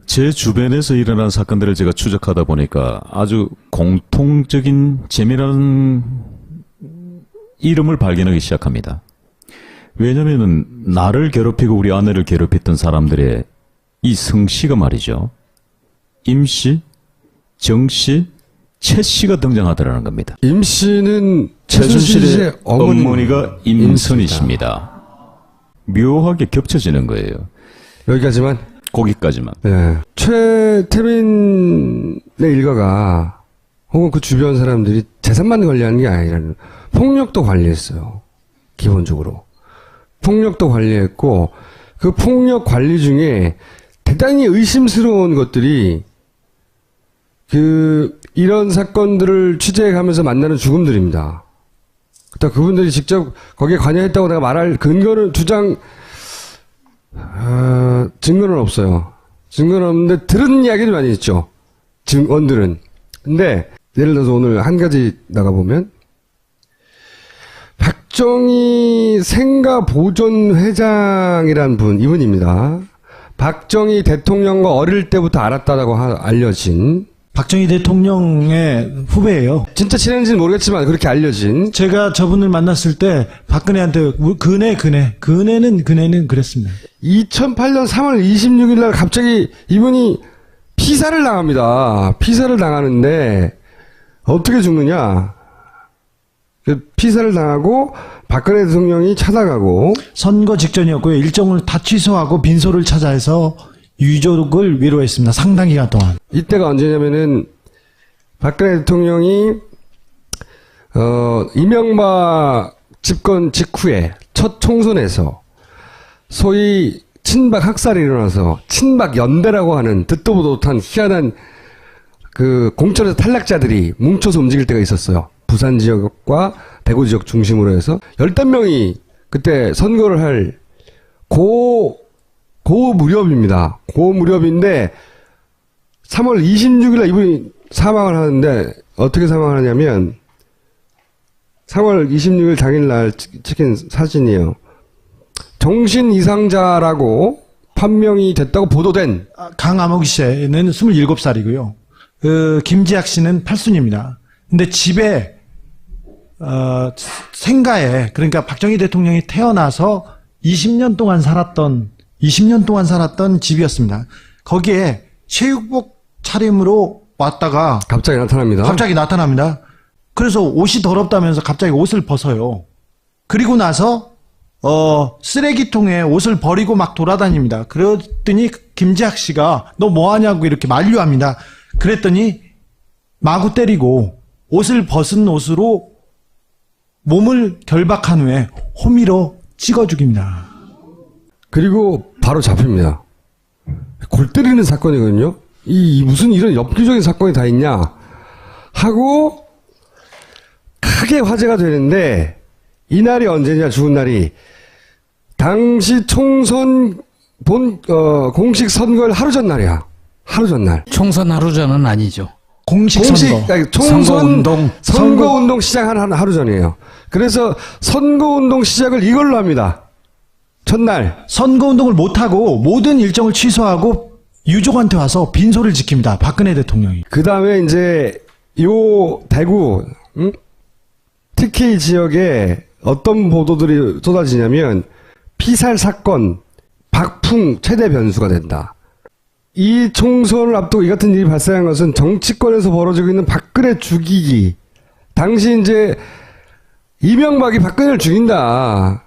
제 주변에서 일어난 사건들을 제가 추적하다 보니까 아주 공통적인 재미나는 이름을 발견하기 시작합니다. 왜냐면은 나를 괴롭히고 우리 아내를 괴롭혔던 사람들의 이 성씨가 말이죠. 임씨, 정씨, 최씨가 등장하더라는 겁니다. 임씨는 최순실의 어머니가 임선희씨입니다. 묘하게 겹쳐지는 거예요. 여기까지만? 거기까지만. 네. 최태민의 일가가 혹은 그 주변 사람들이 재산만 관리하는 게 아니라 폭력도 관리했어요. 기본적으로. 폭력도 관리했고 그 폭력 관리 중에 대단히 의심스러운 것들이 이런 사건들을 취재해가면서 만나는 죽음들입니다. 그러니까 그분들이 직접 거기에 관여했다고 내가 말할 근거는 증거는 없어요. 증거는 없는데 들은 이야기는 많이 있죠. 증언들은. 근데 예를 들어서 오늘 한 가지 나가보면 박정희 생가보존회장이란 이분입니다. 박정희 대통령과 어릴 때부터 알았다라고 알려진, 박정희 대통령의 후배예요. 진짜 친했는지는 모르겠지만 그렇게 알려진, 제가 저분을 만났을 때 박근혜한테 그네는 그랬습니다. 2008년 3월 26일 날 갑자기 이분이 피살을 당합니다. 피살을 당하는데 어떻게 죽느냐? 그 피살을 당하고 박근혜 대통령이 찾아가고, 선거 직전이었고요. 일정을 다 취소하고 빈소를 찾아서 유족을 위로했습니다. 상당 기간 동안. 이때가 언제냐면은 박근혜 대통령이 이명박 집권 직후에 첫 총선에서 소위 친박 학살이 일어나서 친박 연대라고 하는 듣도 보도 못한 희한한 그 공천에서 탈락자들이 뭉쳐서 움직일 때가 있었어요. 부산 지역과 대구 지역 중심으로 해서 15명이 그때 선거를 할 고 무렵입니다. 고 무렵인데 3월 26일 날 이분이 사망을 하는데, 어떻게 사망을 하냐면 3월 26일 당일날 찍힌 사진이에요. 정신 이상자라고 판명이 됐다고 보도된 강암옥 씨는 27살이고요. 김지학 씨는 8순입니다. 근데 집에 생가에, 그러니까 박정희 대통령이 태어나서 20년 동안 살았던 집이었습니다. 거기에 체육복 차림으로 왔다가 갑자기 나타납니다. 그래서 옷이 더럽다면서 갑자기 옷을 벗어요. 그리고 나서 쓰레기통에 옷을 버리고 막 돌아다닙니다. 그랬더니 김지학 씨가 너 뭐하냐고 이렇게 만류합니다. 그랬더니 마구 때리고 옷을 벗은 옷으로 몸을 결박한 후에 호미로 찍어 죽입니다. 그리고 바로 잡힙니다. 골 때리는 사건이거든요. 무슨 이런 엽기적인 사건이 다 있냐 하고 크게 화제가 되는데, 이날이 언제냐, 죽은 날이 당시 총선 공식 선거일 하루 전날이야. 하루 전날. 총선 하루 전은 아니죠. 공식 선거. 아니, 총선 선거운동. 운동 시작한 하루 전이에요. 그래서 선거운동 시작을 이걸로 합니다. 첫날. 선거운동을 못하고 모든 일정을 취소하고 유족한테 와서 빈소를 지킵니다. 박근혜 대통령이. 그 다음에 이제 요 대구 TK 지역에 어떤 보도들이 쏟아지냐면, 피살 사건 박풍 최대 변수가 된다. 이 총선을 앞두고 이 같은 일이 발생한 것은 정치권에서 벌어지고 있는 박근혜 죽이기. 당시 이제 이명박이 박근혜를 죽인다.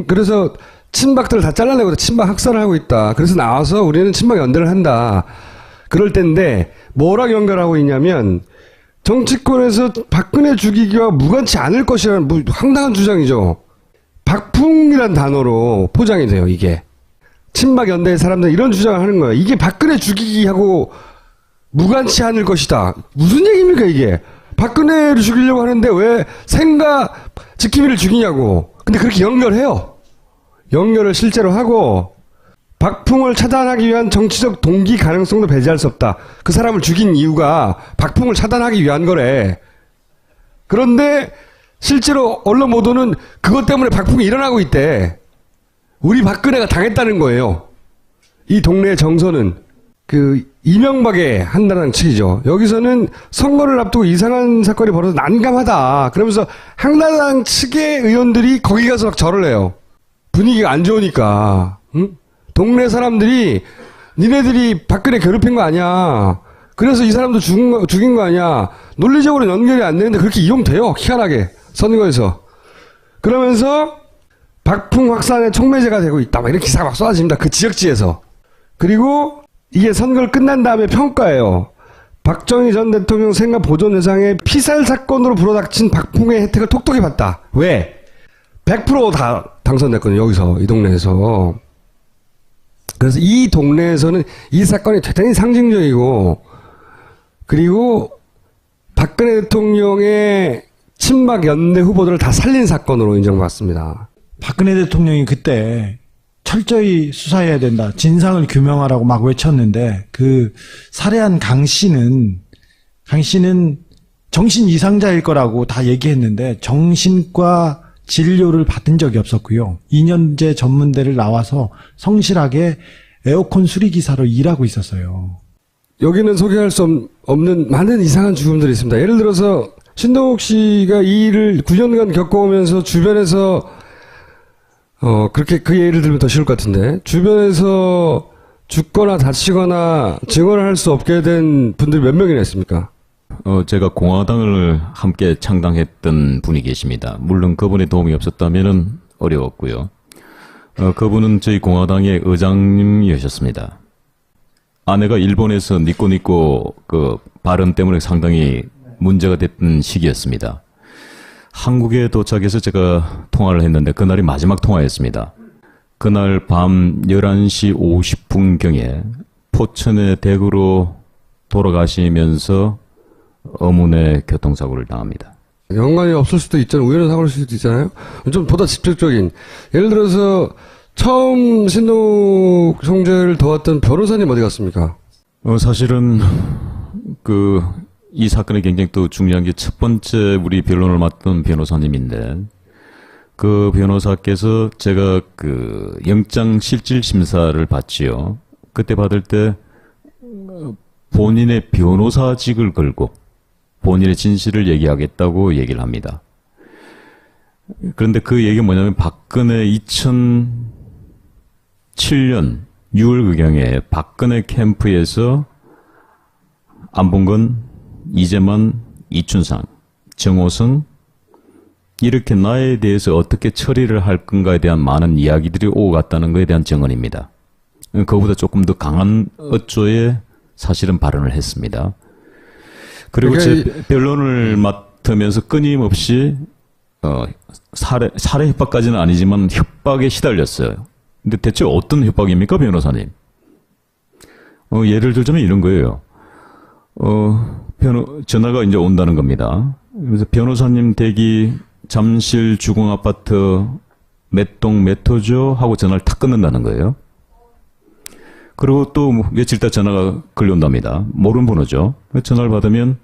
그래서 친박들을 다 잘라내고 친박 학살을 하고 있다. 그래서 나와서 우리는 친박 연대를 한다. 그럴 때인데 뭐랑 연결하고 있냐면, 정치권에서 박근혜 죽이기와 무관치 않을 것이라는 황당한 주장이죠. 박풍이란 단어로 포장이 돼요, 이게. 친박 연대의 사람들 이런 주장을 하는 거예요. 이게 박근혜 죽이기하고 무관치 않을 것이다. 무슨 얘기입니까, 이게? 박근혜를 죽이려고 하는데 왜 생가 지킴이를 죽이냐고. 근데 그렇게 연결해요. 연결을 실제로 하고, 박풍을 차단하기 위한 정치적 동기 가능성도 배제할 수 없다. 그 사람을 죽인 이유가 박풍을 차단하기 위한 거래. 그런데 실제로 언론 보도는 그것 때문에 박풍이 일어나고 있대. 우리 박근혜가 당했다는 거예요. 이 동네의 정서는 그 이명박의 한나라당 측이죠. 여기서는 선거를 앞두고 이상한 사건이 벌어서 난감하다. 그러면서 한나라당 측의 의원들이 거기 가서 막 절을 해요. 분위기가 안 좋으니까. 응? 동네 사람들이 니네들이 박근혜 괴롭힌 거 아니야. 그래서 이 사람도 죽인 거 아니야. 논리적으로 연결이 안 되는데 그렇게 이용돼요. 희한하게. 선거에서. 그러면서 박풍 확산의 촉매제가 되고 있다. 막 이런 기사가 막 쏟아집니다. 그 지역지에서. 그리고 이게 선거를 끝난 다음에 평가예요. 박정희 전 대통령 생가 보존회장의 피살 사건으로 불어닥친 박풍의 혜택을 톡톡히 봤다. 왜? 100% 다 당선됐거든요. 여기서. 이 동네에서. 그래서 이 동네에서는 이 사건이 대단히 상징적이고, 그리고 박근혜 대통령의 친박 연대 후보들을 다 살린 사건으로 인정받습니다. 박근혜 대통령이 그때 철저히 수사해야 된다. 진상을 규명하라고 막 외쳤는데, 그 살해한 강 씨는 정신 이상자일 거라고 다 얘기했는데, 정신과 진료를 받은 적이 없었고요. 2년제 전문대를 나와서 성실하게 에어컨 수리기사로 일하고 있었어요. 여기는 소개할 수 없는 많은 이상한 죽음들이 있습니다. 예를 들어서 신동욱 씨가 이 일을 9년간 겪어오면서 주변에서 그렇게 그 예를 들면 더 쉬울 것 같은데 주변에서 죽거나 다치거나 증언을 할 수 없게 된 분들이 몇 명이나 있습니까? 제가 공화당을 함께 창당했던 분이 계십니다. 물론 그분의 도움이 없었다면 어려웠고요. 그분은 저희 공화당의 의장님이셨습니다. 아내가 일본에서 니꼬니꼬 그 발언 때문에 상당히 문제가 됐던 시기였습니다. 한국에 도착해서 제가 통화를 했는데 그날이 마지막 통화였습니다. 그날 밤 11시 50분경에 포천의 대구로 돌아가시면서 어문의 교통사고를 당합니다. 연관이 없을 수도 있잖아요. 우연한 사고일 수도 있잖아요. 좀 보다 직접적인. 예를 들어서 처음 신동욱 형제를 도왔던 변호사님 어디 갔습니까? 사실은 이 사건에 굉장히 또 중요한 게 첫 번째 우리 변론을 맡던 변호사님인데 그 변호사께서 제가 그 영장 실질 심사를 받지요. 그때 받을 때 본인의 변호사직을 걸고 본인의 진실을 얘기하겠다고 얘기를 합니다. 그런데 그 얘기가 뭐냐면 박근혜 2007년 6월경에 박근혜 캠프에서 안봉근, 이재만, 이춘상, 정호성 이렇게 나에 대해서 어떻게 처리를 할 건가에 대한 많은 이야기들이 오고 갔다는 것에 대한 증언입니다. 그보다 조금 더 강한 어조의 사실은 발언을 했습니다. 그리고 제 변론을 맡으면서 끊임없이 살해 협박까지는 아니지만 협박에 시달렸어요. 근데 대체 어떤 협박입니까, 변호사님? 예를 들자면 이런 거예요. 전화가 이제 온다는 겁니다. 그래서 변호사님 댁이 잠실 주공아파트 몇 동 몇 호죠? 하고 전화를 탁 끊는다는 거예요. 그리고 또 며칠 있다 전화가 걸려온답니다. 모르는 번호죠. 전화를 받으면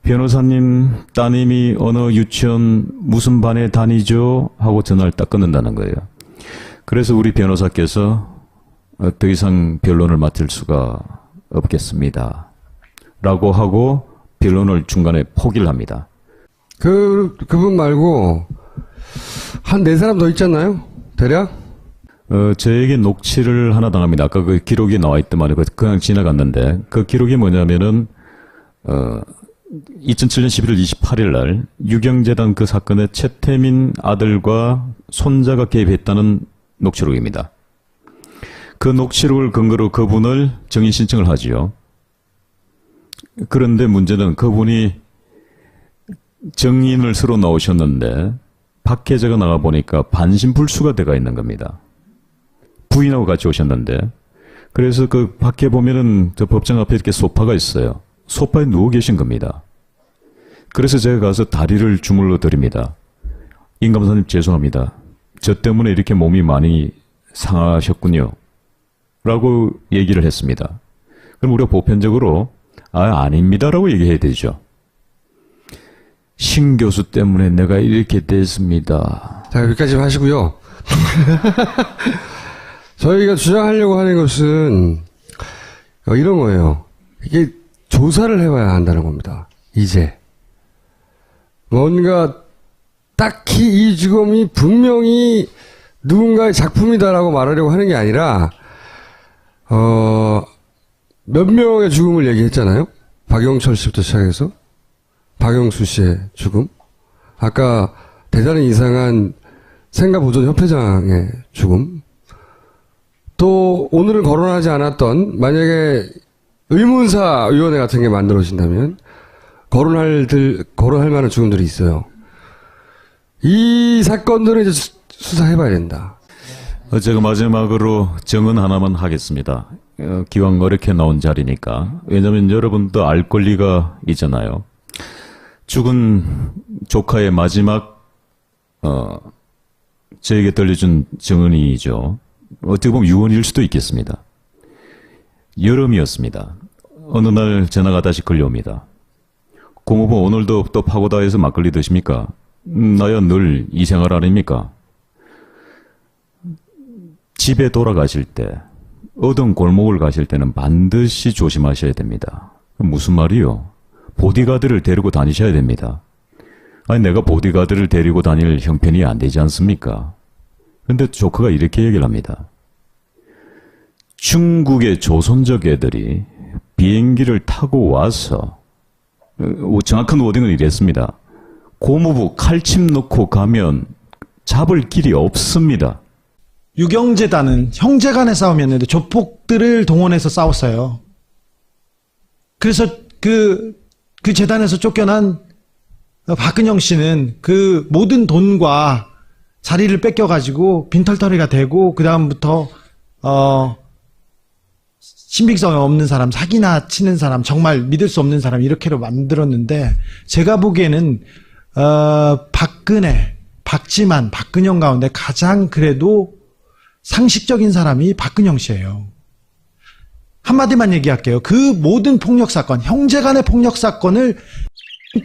변호사님 따님이 어느 유치원 무슨 반에 다니죠? 하고 전화를 딱 끊는다는 거예요. 그래서 우리 변호사께서 더 이상 변론을 맡을 수가 없겠습니다. 라고 하고 변론을 중간에 포기를 합니다. 그분 말고 한 4사람 더 있잖아요? 대략? 저에게 녹취를 하나 당합니다. 아까 그 기록이 나와 있던 말이고 그냥 지나갔는데 그 기록이 뭐냐면은 2007년 11월 28일 날 유경재단 그 사건에 최태민 아들과 손자가 개입했다는 녹취록입니다. 그 녹취록을 근거로 그분을 정인 신청을 하지요. 그런데 문제는 그분이 정인을 서로 나오셨는데 밖에 제가 나가보니까 반신불수가 돼가 있는 겁니다. 부인하고 같이 오셨는데 그래서 그 밖에 보면은 저 법정 앞에 이렇게 소파가 있어요. 소파에 누워 계신 겁니다. 그래서 제가 가서 다리를 주물러 드립니다. 임 검사님 죄송합니다. 저 때문에 이렇게 몸이 많이 상하셨군요. 라고 얘기를 했습니다. 그럼 우리가 보편적으로 아닙니다라고 얘기해야 되죠. 신 교수 때문에 내가 이렇게 됐습니다. 자, 여기까지 하시고요. 저희가 주장하려고 하는 것은 이런 거예요. 이게 조사를 해봐야 한다는 겁니다. 이제. 뭔가 딱히 이 죽음이 분명히 누군가의 작품이다라고 말하려고 하는 게 아니라 몇 명의 죽음을 얘기했잖아요. 박영철 씨부터 시작해서 박영수 씨의 죽음, 아까 대단히 이상한 생가보존협회장의 죽음, 또 오늘은 거론하지 않았던 만약에 의문사위원회 같은 게 만들어진다면 거론할 만한 죽음들이 있어요. 이 사건들은 이제 수사해봐야 된다. 제가 마지막으로 정언 하나만 하겠습니다. 기왕 어렵게 나온 자리니까. 왜냐하면 여러분도 알 권리가 있잖아요. 죽은 조카의 마지막 저에게 들려준 정언이죠. 어떻게 보면 유언일 수도 있겠습니다. 여름이었습니다. 어느 날 전화가 다시 걸려옵니다. 공무부 오늘도 또 파고다에서 막걸리 드십니까? 나야 늘 이 생활 아닙니까? 집에 돌아가실 때, 어떤 골목을 가실 때는 반드시 조심하셔야 됩니다. 무슨 말이요? 보디가드를 데리고 다니셔야 됩니다. 아니, 내가 보디가드를 데리고 다닐 형편이 안 되지 않습니까? 근데 조커가 이렇게 얘기를 합니다. 중국의 조선족 애들이 비행기를 타고 와서, 정확한 워딩은 이랬습니다. 고무부 칼침 넣고 가면 잡을 길이 없습니다. 유경재단은 형제간의 싸움이었는데 조폭들을 동원해서 싸웠어요. 그래서 그 재단에서 쫓겨난 박근영 씨는 그 모든 돈과 자리를 뺏겨가지고 빈털터리가 되고 그 다음부터 신빙성이 없는 사람, 사기나 치는 사람, 정말 믿을 수 없는 사람 이렇게로 만들었는데 제가 보기에는 박근혜, 박지만, 박근영 가운데 가장 그래도 상식적인 사람이 박근영 씨예요. 한마디만 얘기할게요. 그 모든 폭력 사건, 형제 간의 폭력 사건을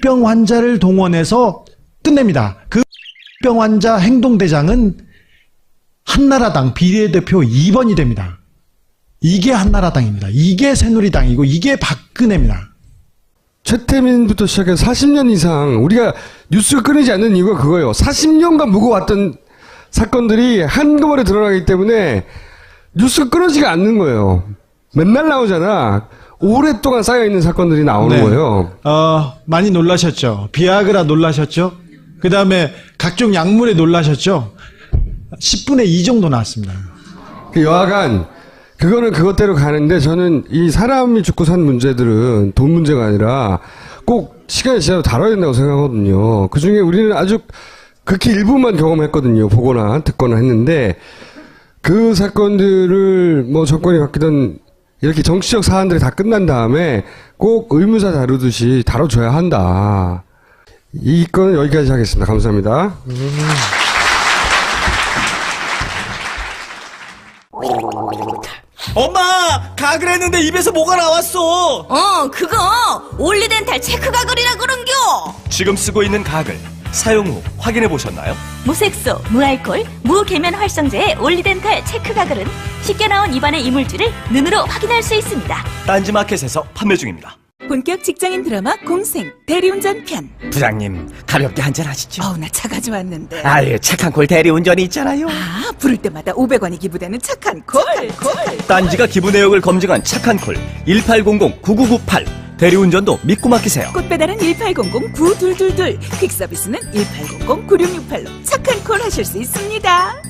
병 환자를 동원해서 끝냅니다. 그 병 환자 행동대장은 한나라당 비례대표 2번이 됩니다. 이게 한나라당입니다. 이게 새누리당이고 이게 박근혜입니다. 최태민부터 시작해서 40년 이상 우리가 뉴스가 끊이지 않는 이유가 그거예요. 40년간 묵어왔던 사건들이 한꺼번에 드러나기 때문에 뉴스가 끊어지가 않는 거예요. 맨날 나오잖아. 오랫동안 쌓여있는 사건들이 나오는 네. 거예요. 많이 놀라셨죠? 비아그라 놀라셨죠? 그 다음에 각종 약물에 놀라셨죠? 10분의 2 정도 나왔습니다. 그 여하간 그거는 그것대로 가는데 저는 이 사람이 죽고 산 문제들은 돈 문제가 아니라 꼭 시간이 지나도 다뤄야 된다고 생각하거든요. 그중에 우리는 아주 극히 일부만 경험했거든요. 보거나 듣거나 했는데 그 사건들을 뭐 정권이 바뀌던 이렇게 정치적 사안들이 다 끝난 다음에 꼭 의무사 다루듯이 다뤄줘야 한다. 이 건은 여기까지 하겠습니다. 감사합니다. 엄마! 가글 했는데 입에서 뭐가 나왔어! 그거 올리덴탈 체크 가글이라 그런겨. 지금 쓰고 있는 가글 사용 후 확인해 보셨나요? 무색소, 무알콜, 무계면 활성제의 올리덴탈 체크 가글은 쉽게 나온 입안의 이물질을 눈으로 확인할 수 있습니다. 딴지마켓에서 판매 중입니다. 본격 직장인 드라마 공생 대리운전 편. 부장님, 가볍게 한잔 하시죠. 나 차 가져왔는데. 아유, 착한 콜 대리운전이 있잖아요. 부를 때마다 500원이 기부되는 착한 콜. 딴지가 기부 내역을 검증한 착한 콜 1800-9998 대리운전도 믿고 맡기세요. 꽃배달은 1800-9222, 퀵서비스는 1800-9668로 착한 콜 하실 수 있습니다.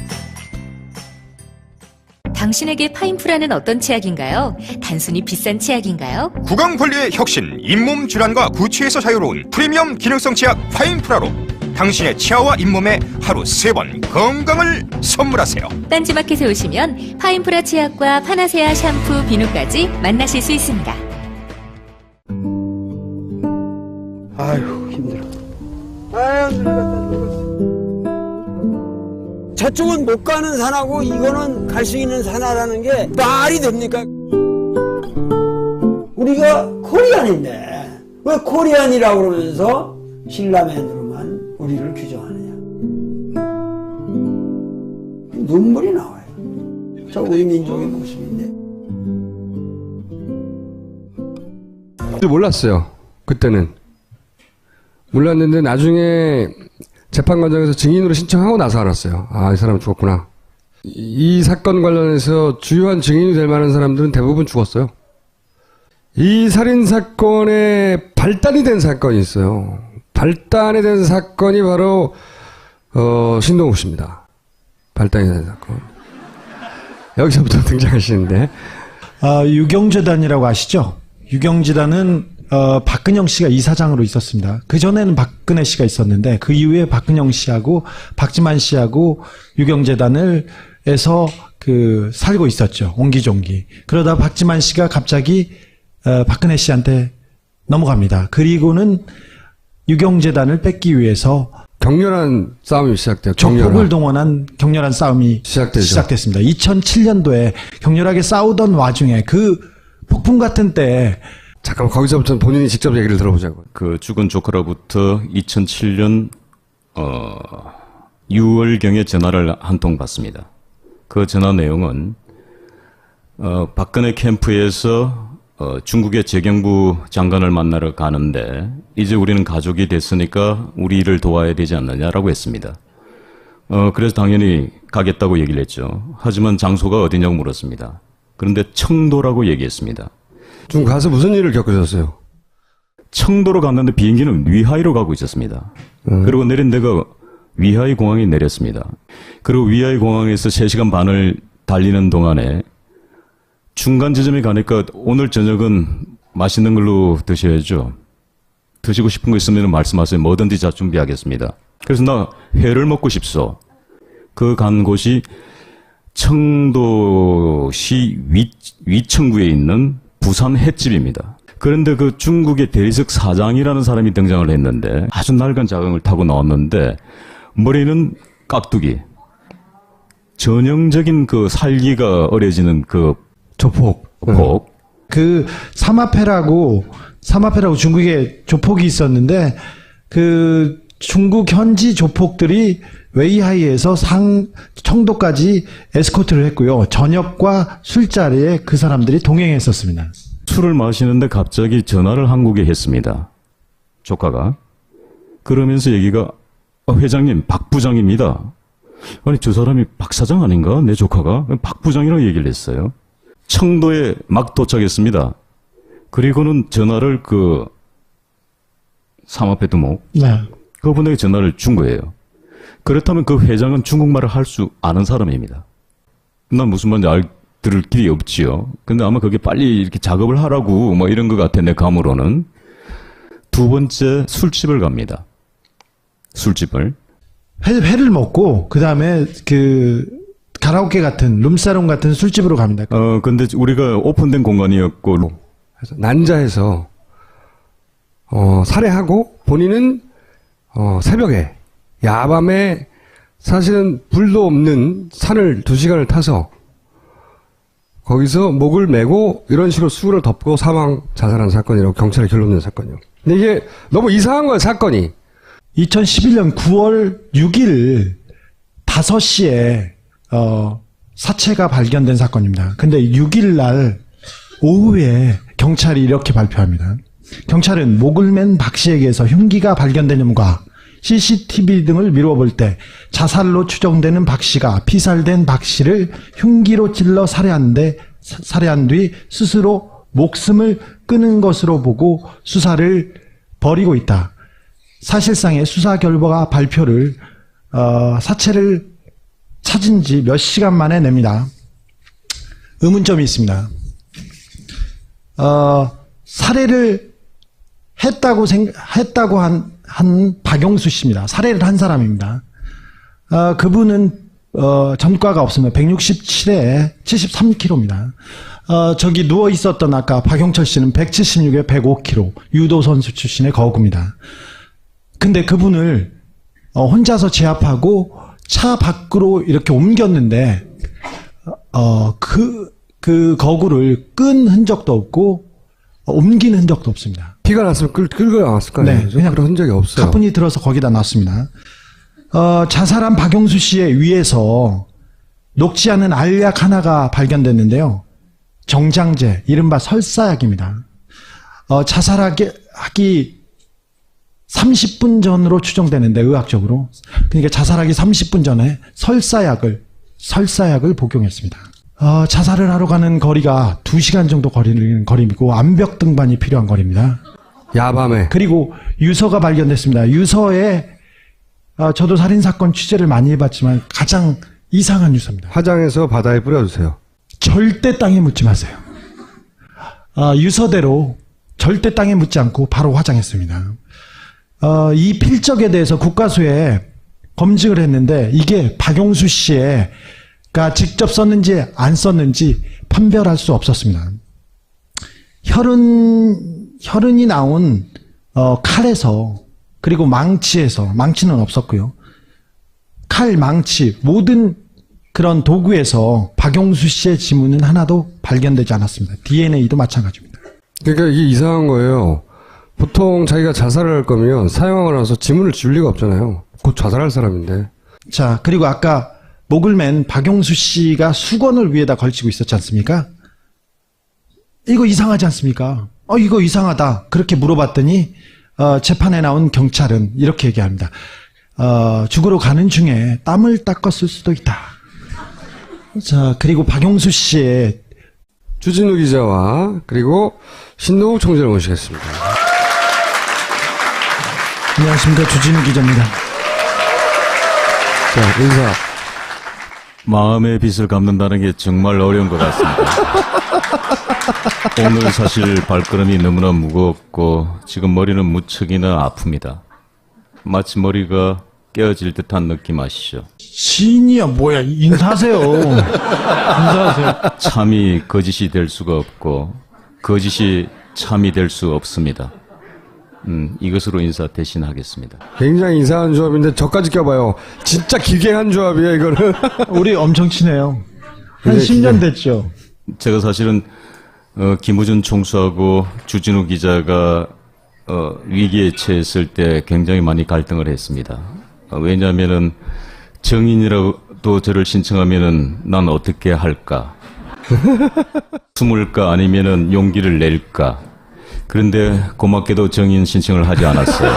당신에게 파인프라는 어떤 치약인가요? 단순히 비싼 치약인가요? 구강관리의 혁신, 잇몸 질환과 구취에서 자유로운 프리미엄 기능성 치약 파인프라로 당신의 치아와 잇몸에 하루 3번 건강을 선물하세요. 딴지마켓에 오시면 파인프라 치약과 파나세아 샴푸, 비누까지 만나실 수 있습니다. 아휴 힘들어. 저쪽은 못 가는 산하고 이거는 갈 수 있는 산하라는 게 말이 됩니까? 우리가 코리안인데 왜 코리안이라고 그러면서 신라맨으로만 우리를 규정하느냐. 눈물이 나와요. 저 우리 민족의 모습인데. 몰랐어요. 그때는. 몰랐는데 나중에 재판 과정에서 증인으로 신청하고 나서 알았어요. 아, 이 사람은 죽었구나. 이 사건 관련해서 주요한 증인이 될 만한 사람들은 대부분 죽었어요. 이 살인사건의 발단이 된 사건이 있어요. 발단이 된 사건이 바로 신동욱 씨입니다. 발단이 된 사건. 여기서부터 등장하시는데 유경재단이라고 아시죠? 유경재단은 박근영 씨가 이사장으로 있었습니다. 그 전에는 박근혜 씨가 있었는데 그 이후에 박근영 씨하고 박지만 씨하고 유경재단에서 살고 있었죠. 옹기종기. 그러다 박지만 씨가 갑자기 박근혜 씨한테 넘어갑니다. 그리고는 유경재단을 뺏기 위해서 격렬한 싸움이 시작돼요. 조폭을 동원한 격렬한 싸움이 시작됐습니다. 2007년도에 격렬하게 싸우던 와중에 그 폭풍 같은 때에 잠깐만 거기서부터 본인이 직접 얘기를 들어보자고요. 그 죽은 조커로부터 2007년 6월경에 전화를 한 통 받습니다. 그 전화 내용은 박근혜 캠프에서 중국의 재경부 장관을 만나러 가는데 이제 우리는 가족이 됐으니까 우리 일을 도와야 되지 않느냐라고 했습니다. 그래서 당연히 가겠다고 얘기를 했죠. 하지만 장소가 어디냐고 물었습니다. 그런데 청도라고 얘기했습니다. 좀 가서 무슨 일을 겪으셨어요? 청도로 갔는데 비행기는 위하이로 가고 있었습니다. 그리고 내린 데가 위하이 공항에 내렸습니다. 그리고 위하이 공항에서 3시간 반을 달리는 동안에 중간 지점에 가니까 오늘 저녁은 맛있는 걸로 드셔야죠. 드시고 싶은 거 있으면 말씀하세요. 뭐든지 다 준비하겠습니다. 그래서 나 회를 먹고 싶소. 그 간 곳이 청도시 위청구에 있는 부산 횟집입니다. 그런데 그 중국의 대리석 사장이라는 사람이 등장을 했는데 아주 낡은 자강을 타고 나왔는데 머리는 깍두기. 전형적인 그 살기가 어려지는 그 조폭. 그 사마페라고 중국에 조폭이 있었는데 그 중국 현지 조폭들이 웨이하이에서 청도까지 에스코트를 했고요. 저녁과 술자리에 그 사람들이 동행했었습니다. 술을 마시는데 갑자기 전화를 한국에 했습니다. 조카가. 그러면서 얘기가 회장님 박 부장입니다. 아니 저 사람이 박 사장 아닌가? 내 조카가 박 부장이라고 얘기를 했어요. 청도에 막 도착했습니다. 그리고는 전화를 그 사마페 두목 네. 그분에게 전화를 준 거예요. 그렇다면 그 회장은 중국말을 할 수 아는 사람입니다. 난 무슨 말인지 들을 길이 없지요. 근데 아마 그게 빨리 이렇게 작업을 하라고 뭐 이런 것 같아, 내 감으로는. 두 번째 술집을 갑니다. 술집을. 회를 먹고 그다음에 그 가라오케 같은 룸사롱 같은 술집으로 갑니다. 근데 우리가 오픈된 공간이었고 그래서 난자해서 살해하고 본인은 새벽에 야밤에 사실은 불도 없는 산을 2시간을 타서 거기서 목을 메고 이런 식으로 수건을 덮고 자살한 사건이라고 경찰에 결론 낸 사건이요. 근데 이게 너무 이상한 거예요, 사건이. 2011년 9월 6일 5시에 사체가 발견된 사건입니다. 근데 6일 날 오후에 경찰이 이렇게 발표합니다. 경찰은 목을 맨 박 씨에게서 흉기가 발견되는과 CCTV 등을 미뤄볼 때 자살로 추정되는 박 씨가 피살된 박 씨를 흉기로 찔러 살해한 뒤 스스로 목숨을 끊은 것으로 보고 수사를 벌이고 있다. 사실상의 수사 결과 발표를 사체를 찾은 지 몇 시간 만에 냅니다. 의문점이 있습니다. 살해를 했다고 한 박용수 씨입니다. 살해를 한 사람입니다. 그분은 전과가 없으면 167에 73kg입니다. 저기 누워 있었던 아까 박용철 씨는 176에 105kg 유도 선수 출신의 거구입니다. 근데 그분을 혼자서 제압하고 차 밖으로 이렇게 옮겼는데 그 거구를 끈 흔적도 없고 옮긴 흔적도 없습니다. 피가 났으면 끌고 나왔을 거 아니에요? 네, 그냥 그런 흔적이 없어요. 가뿐히 들어서 거기다 놨습니다. 자살한 박용수 씨의 위에서 녹지 않은 알약 하나가 발견됐는데요. 정장제, 이른바 설사약입니다. 자살하기 30분 전으로 추정되는데, 의학적으로. 그러니까 자살하기 30분 전에 설사약을 복용했습니다. 자살을 하러 가는 거리가 2시간 정도 거리는 거리이고 암벽 등반이 필요한 거리입니다. 야밤에. 그리고 유서가 발견됐습니다. 유서에 저도 살인사건 취재를 많이 해봤지만 가장 이상한 유서입니다. 화장해서 바다에 뿌려주세요. 절대 땅에 묻지 마세요. 유서대로 절대 땅에 묻지 않고 바로 화장했습니다. 이 필적에 대해서 국과수에 검증을 했는데 이게 박용수 씨가 직접 썼는지 안 썼는지 판별할 수 없었습니다. 혈흔이 나온 칼에서, 그리고 망치에서, 망치는 없었고요. 칼, 망치, 모든 그런 도구에서 박용수 씨의 지문은 하나도 발견되지 않았습니다. DNA도 마찬가지입니다. 그러니까 이게 이상한 거예요. 보통 자기가 자살을 할 거면 사용하고 나서 지문을 지울 리가 없잖아요. 곧 자살할 사람인데. 자, 그리고 아까 목을 맨 박용수 씨가 수건을 위에다 걸치고 있었지 않습니까? 이거 이상하지 않습니까? 이거 이상하다. 그렇게 물어봤더니 재판에 나온 경찰은 이렇게 얘기합니다. 죽으러 가는 중에 땀을 닦았을 수도 있다. 자, 그리고 박용수 씨의 주진우 기자와 그리고 신동욱 총재를 모시겠습니다. 안녕하십니까, 주진우 기자입니다. 자, 인사. 마음의 빚을 갚는다는 게 정말 어려운 것 같습니다. 오늘 사실 발걸음이 너무나 무겁고 지금 머리는 무척이나 아픕니다. 마치 머리가 깨어질 듯한 느낌 아시죠? 시인이야 뭐야, 인사하세요. 인사하세요. 참이 거짓이 될 수가 없고 거짓이 참이 될 수 없습니다. 이것으로 인사 대신하겠습니다. 굉장히 이상한 조합인데 저까지 껴봐요. 진짜 기괴한 조합이에요, 이거는. 우리 엄청 친해요. 한 네, 10년 됐죠. 제가 사실은 김우준 총수하고 주진우 기자가 위기에 처했을 때 굉장히 많이 갈등을 했습니다. 왜냐하면은 정인이라도 저를 신청하면은 난 어떻게 할까? 숨을까 아니면은 용기를 낼까? 그런데 고맙게도 정인 신청을 하지 않았어요.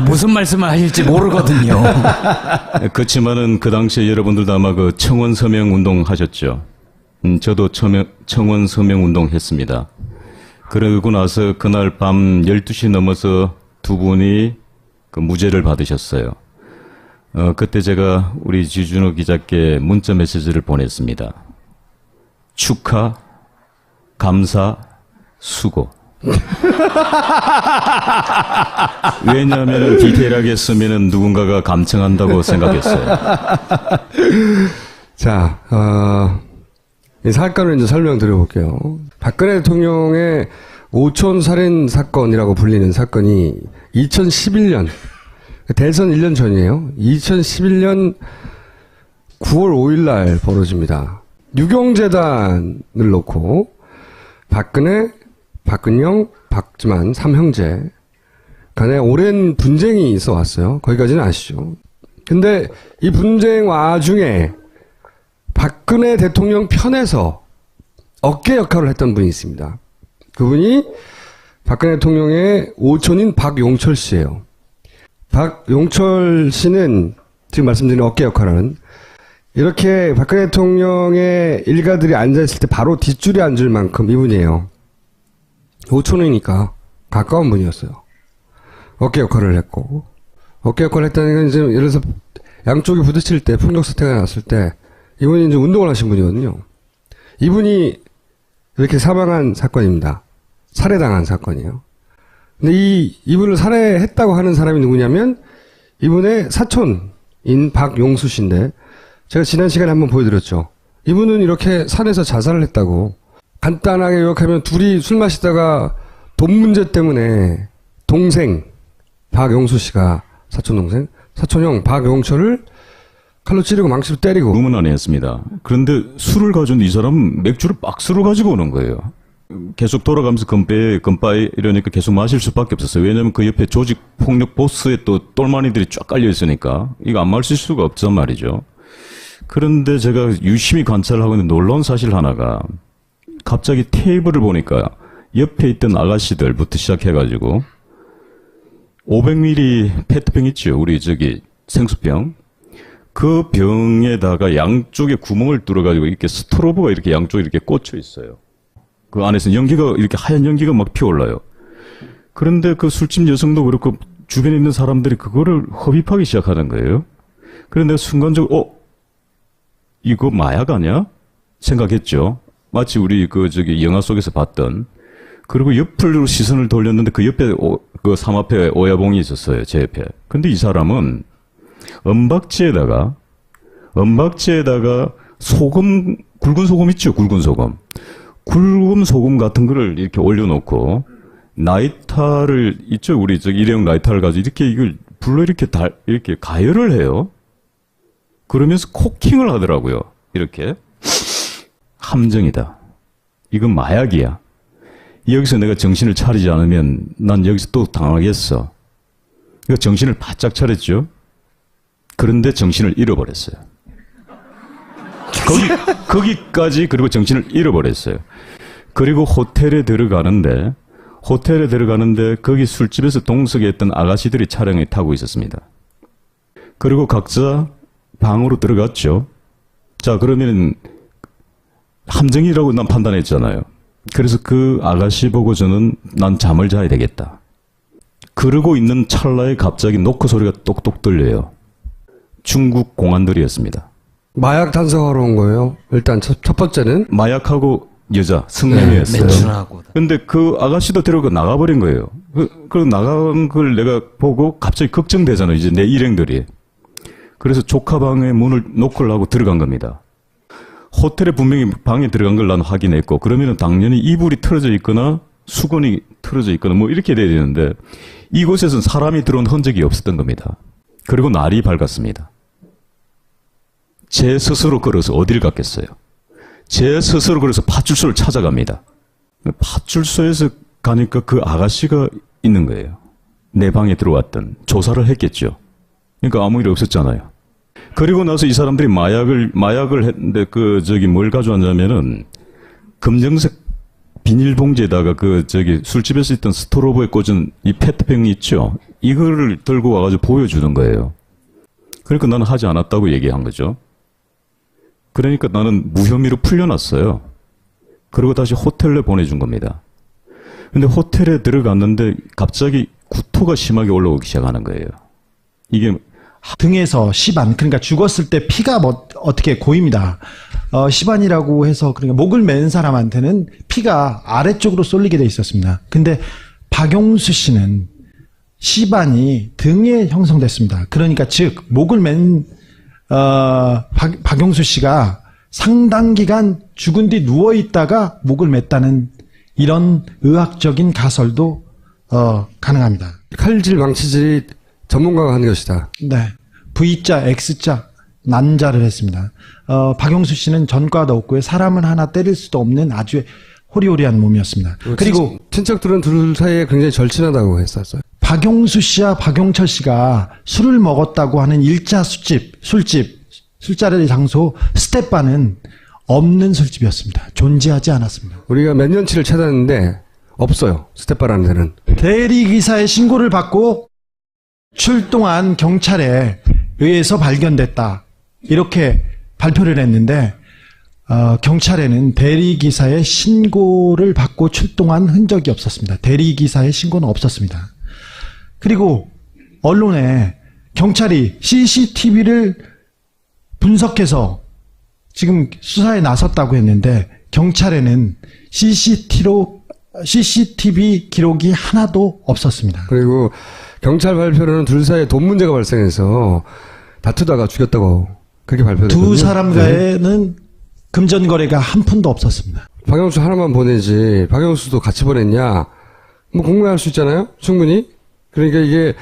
무슨 말씀을 하실지 모르거든요. 그렇지만은 그 당시에 여러분들도 아마 그 청원 서명 운동 하셨죠. 저도 청원 서명 운동 했습니다. 그러고 나서 그날 밤 12시 넘어서 두 분이 그 무죄를 받으셨어요. 그때 제가 우리 주진우 기자께 문자 메시지를 보냈습니다. 축하, 감사, 수고. 왜냐하면 디테일하게 쓰면은 누군가가 감청한다고 생각했어요. 자, 이 사건을 이제 설명드려볼게요. 박근혜 대통령의 오촌 살인 사건이라고 불리는 사건이 2011년, 대선 1년 전이에요. 2011년 9월 5일 날 벌어집니다. 유경재단을 놓고 박근혜, 박근영, 박지만 3형제 간에 오랜 분쟁이 있어 왔어요. 거기까지는 아시죠. 근데 이 분쟁 와중에 박근혜 대통령 편에서 어깨 역할을 했던 분이 있습니다. 그분이 박근혜 대통령의 오촌인 박용철 씨예요. 박용철 씨는 지금 말씀드린 어깨 역할은 이렇게 박근혜 대통령의 일가들이 앉아있을 때 바로 뒷줄에 앉을 만큼 이분이에요. 오촌이니까 가까운 분이었어요. 어깨 역할을 했고, 어깨 역할을 했다는 건 이제 예를 들어서 양쪽이 부딪힐 때 폭력 사태가 났을 때 이분이 이제 운동을 하신 분이거든요. 이분이 이렇게 사망한 사건입니다. 살해당한 사건이에요. 근데 이분을 살해했다고 하는 사람이 누구냐면 이분의 사촌인 박용수 씨인데 제가 지난 시간에 한번 보여드렸죠. 이분은 이렇게 산에서 자살을 했다고. 간단하게 요약하면 둘이 술 마시다가 돈 문제 때문에 동생 박용수 씨가 사촌동생 사촌형 박용철을 칼로 찌르고 망치로 때리고 rum은 아니었습니다. 그런데 술을 가져온 이 사람은 맥주를 박스로 가지고 오는 거예요. 계속 돌아가면서 건빠에 이러니까 계속 마실 수밖에 없었어요. 왜냐면 그 옆에 조직 폭력 보스에 또 똘마니들이 쫙 깔려 있으니까 이거 안 마실 수가 없단 말이죠. 그런데 제가 유심히 관찰을 하고 있는데 놀라운 사실 하나가 갑자기 테이블을 보니까 옆에 있던 아가씨들부터 시작해가지고 500ml 페트병 있죠. 우리 저기 생수병. 그 병에다가 양쪽에 구멍을 뚫어가지고 이렇게 스트로브가 이렇게 양쪽에 이렇게 꽂혀 있어요. 그 안에서 연기가 이렇게 하얀 연기가 막 피어올라요. 그런데 그 술집 여성도 그렇고 주변에 있는 사람들이 그거를 흡입하기 시작하는 거예요. 그런데 순간적으로 이거 마약 아니야? 생각했죠. 마치 우리 저기 영화 속에서 봤던. 그리고 옆으로 시선을 돌렸는데 그 옆에 그 삼합에 오야봉이 있었어요. 제 옆에. 근데 이 사람은 은박지에다가 소금, 굵은 소금 있죠? 굵은 소금. 굵은 소금 같은 거를 이렇게 올려놓고 라이터를 있죠? 우리 저기 일회용 라이터를 가지고 이렇게 이걸 불로 이렇게 이렇게 가열을 해요. 그러면서 코킹을 하더라고요. 이렇게. 함정이다. 이건 마약이야. 여기서 내가 정신을 차리지 않으면 난 여기서 또 당하겠어. 그러니까 정신을 바짝 차렸죠. 그런데 정신을 잃어버렸어요. 거기까지 그리고 정신을 잃어버렸어요. 그리고 호텔에 들어가는데 거기 술집에서 동석에 있던 아가씨들이 차량에 타고 있었습니다. 그리고 각자 방으로 들어갔죠. 자, 그러면 함정이라고 난 판단했잖아요. 그래서 그 아가씨 보고 저는 난 잠을 자야 되겠다. 그러고 있는 찰나에 갑자기 노크 소리가 똑똑 들려요. 중국 공안들이었습니다. 마약 단속하러 온 거예요. 일단 첫 번째는 마약하고 여자 성매매였어요. 매춘하고. 근데 그 아가씨도 데리고 나가버린 거예요. 그 나간 걸 내가 보고 갑자기 걱정되잖아요. 이제 내 일행들이. 그래서 조카 방에 문을 노크를 하고 들어간 겁니다. 호텔에 분명히 방에 들어간 걸 난 확인했고, 그러면은 당연히 이불이 틀어져 있거나 수건이 틀어져 있거나 뭐 이렇게 돼야 되는데, 이곳에서는 사람이 들어온 흔적이 없었던 겁니다. 그리고 날이 밝았습니다. 제 스스로 걸어서 어딜 갔겠어요? 제 스스로 걸어서 파출소를 찾아갑니다. 파출소에서 가니까 그 아가씨가 있는 거예요. 내 방에 들어왔던. 조사를 했겠죠. 그러니까 아무 일 없었잖아요. 그리고 나서 이 사람들이 마약을 했는데 뭘 가져왔냐면은 검정색 비닐봉지에다가 술집에서 있던 스토로브에 꽂은 이 페트병 있죠. 이거를 들고 와가지고 보여주는 거예요. 그러니까 나는 하지 않았다고 얘기한 거죠. 그러니까 나는 무혐의로 풀려났어요. 그리고 다시 호텔로 보내준 겁니다. 근데 호텔에 들어갔는데 갑자기 구토가 심하게 올라오기 시작하는 거예요. 이게 등에서 시반, 그러니까 죽었을 때 피가 어떻게 고입니다. 시반이라고 해서 그러니까 목을 맨 사람한테는 피가 아래쪽으로 쏠리게 돼 있었습니다. 근데 박용수 씨는 시반이 등에 형성됐습니다. 그러니까 즉 목을 맨 박용수 씨가 상당 기간 죽은 뒤 누워 있다가 목을 맸다는 이런 의학적인 가설도 가능합니다. 칼질 망치질이 전문가가 한 것이다. 네. V자, X자, 난자를 했습니다. 박용수 씨는 전과도 없고요. 사람은 하나 때릴 수도 없는 아주 호리호리한 몸이었습니다. 그리고 친척들은 둘 사이에 굉장히 절친하다고 했었어요. 박용수 씨와 박용철 씨가 술을 먹었다고 하는 일자 술자리 장소 스테파는 없는 술집이었습니다. 존재하지 않았습니다. 우리가 몇 년치를 찾았는데 없어요. 스테파라는 데는. 대리기사의 신고를 받고 출동한 경찰에 의해서 발견됐다. 이렇게 발표를 했는데 경찰에는 대리기사의 신고를 받고 출동한 흔적이 없었습니다. 대리기사의 신고는 없었습니다. 그리고 언론에 경찰이 CCTV를 분석해서 지금 수사에 나섰다고 했는데 경찰에는 CCTV 기록이 하나도 없었습니다. 그리고 경찰 발표로는 둘 사이에 돈 문제가 발생해서 다투다가 죽였다고 그렇게 발표됐거든요. 두 사람과에는 금전거래가 한 푼도 없었습니다. 박영수 하나만 보내지 박영수도 같이 보냈냐? 뭐 궁금해할 수 있잖아요. 충분히. 그러니까 이게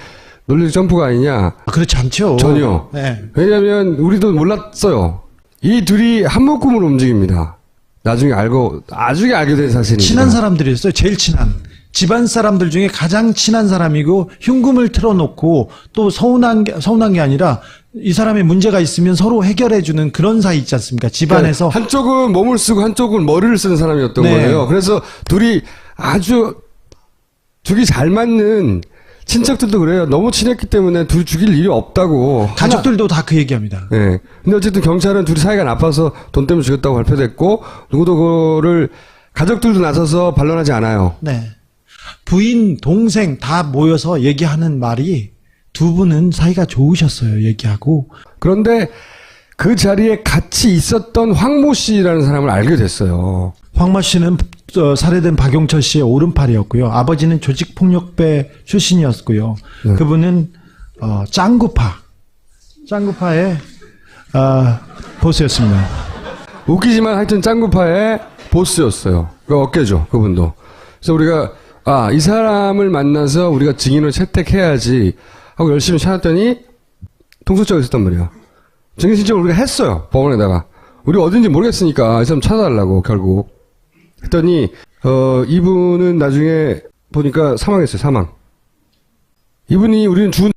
논리적 점프가 아니냐? 그렇지 않죠. 전혀. 네. 왜냐하면 우리도 몰랐어요. 이 둘이 한 묶음으로 움직입니다. 나중에 알게 된 사실입니다. 친한 사람들이었어요. 제일 친한. 집안 사람들 중에 가장 친한 사람이고 흉금을 틀어놓고 또 서운한 게 아니라 이 사람의 문제가 있으면 서로 해결해주는 그런 사이 있지 않습니까? 집안에서. 그러니까 한쪽은 몸을 쓰고 한쪽은 머리를 쓰는 사람이었던 네. 거예요. 그래서 둘이 죽이 잘 맞는 친척들도 그래요. 너무 친했기 때문에 둘이 죽일 일이 없다고. 가족들도 다 그 얘기합니다. 네. 근데 어쨌든 경찰은 둘이 사이가 나빠서 돈 때문에 죽였다고 발표됐고 누구도 그거를 가족들도 나서서 반론하지 않아요. 네. 부인, 동생 다 모여서 얘기하는 말이 두 분은 사이가 좋으셨어요. 얘기하고. 그런데 그 자리에 같이 있었던 황모 씨라는 사람을 알게 됐어요. 황모 씨는 살해된 박용철 씨의 오른팔이었고요. 아버지는 조직폭력배 출신이었고요. 네. 그분은 짱구파의 보스였습니다. 웃기지만 하여튼 짱구파의 보스였어요. 그 어깨죠. 그분도. 그래서 우리가 이 사람을 만나서 우리가 증인을 채택해야지 하고 열심히 찾았더니 통수증이 있었단 말이야. 증인 신청을 우리가 했어요. 법원에다가. 우리 어딘지 모르겠으니까 이 사람 찾아달라고 결국. 했더니 이분은 나중에 보니까 사망했어요. 사망. 이분이 우리는 죽은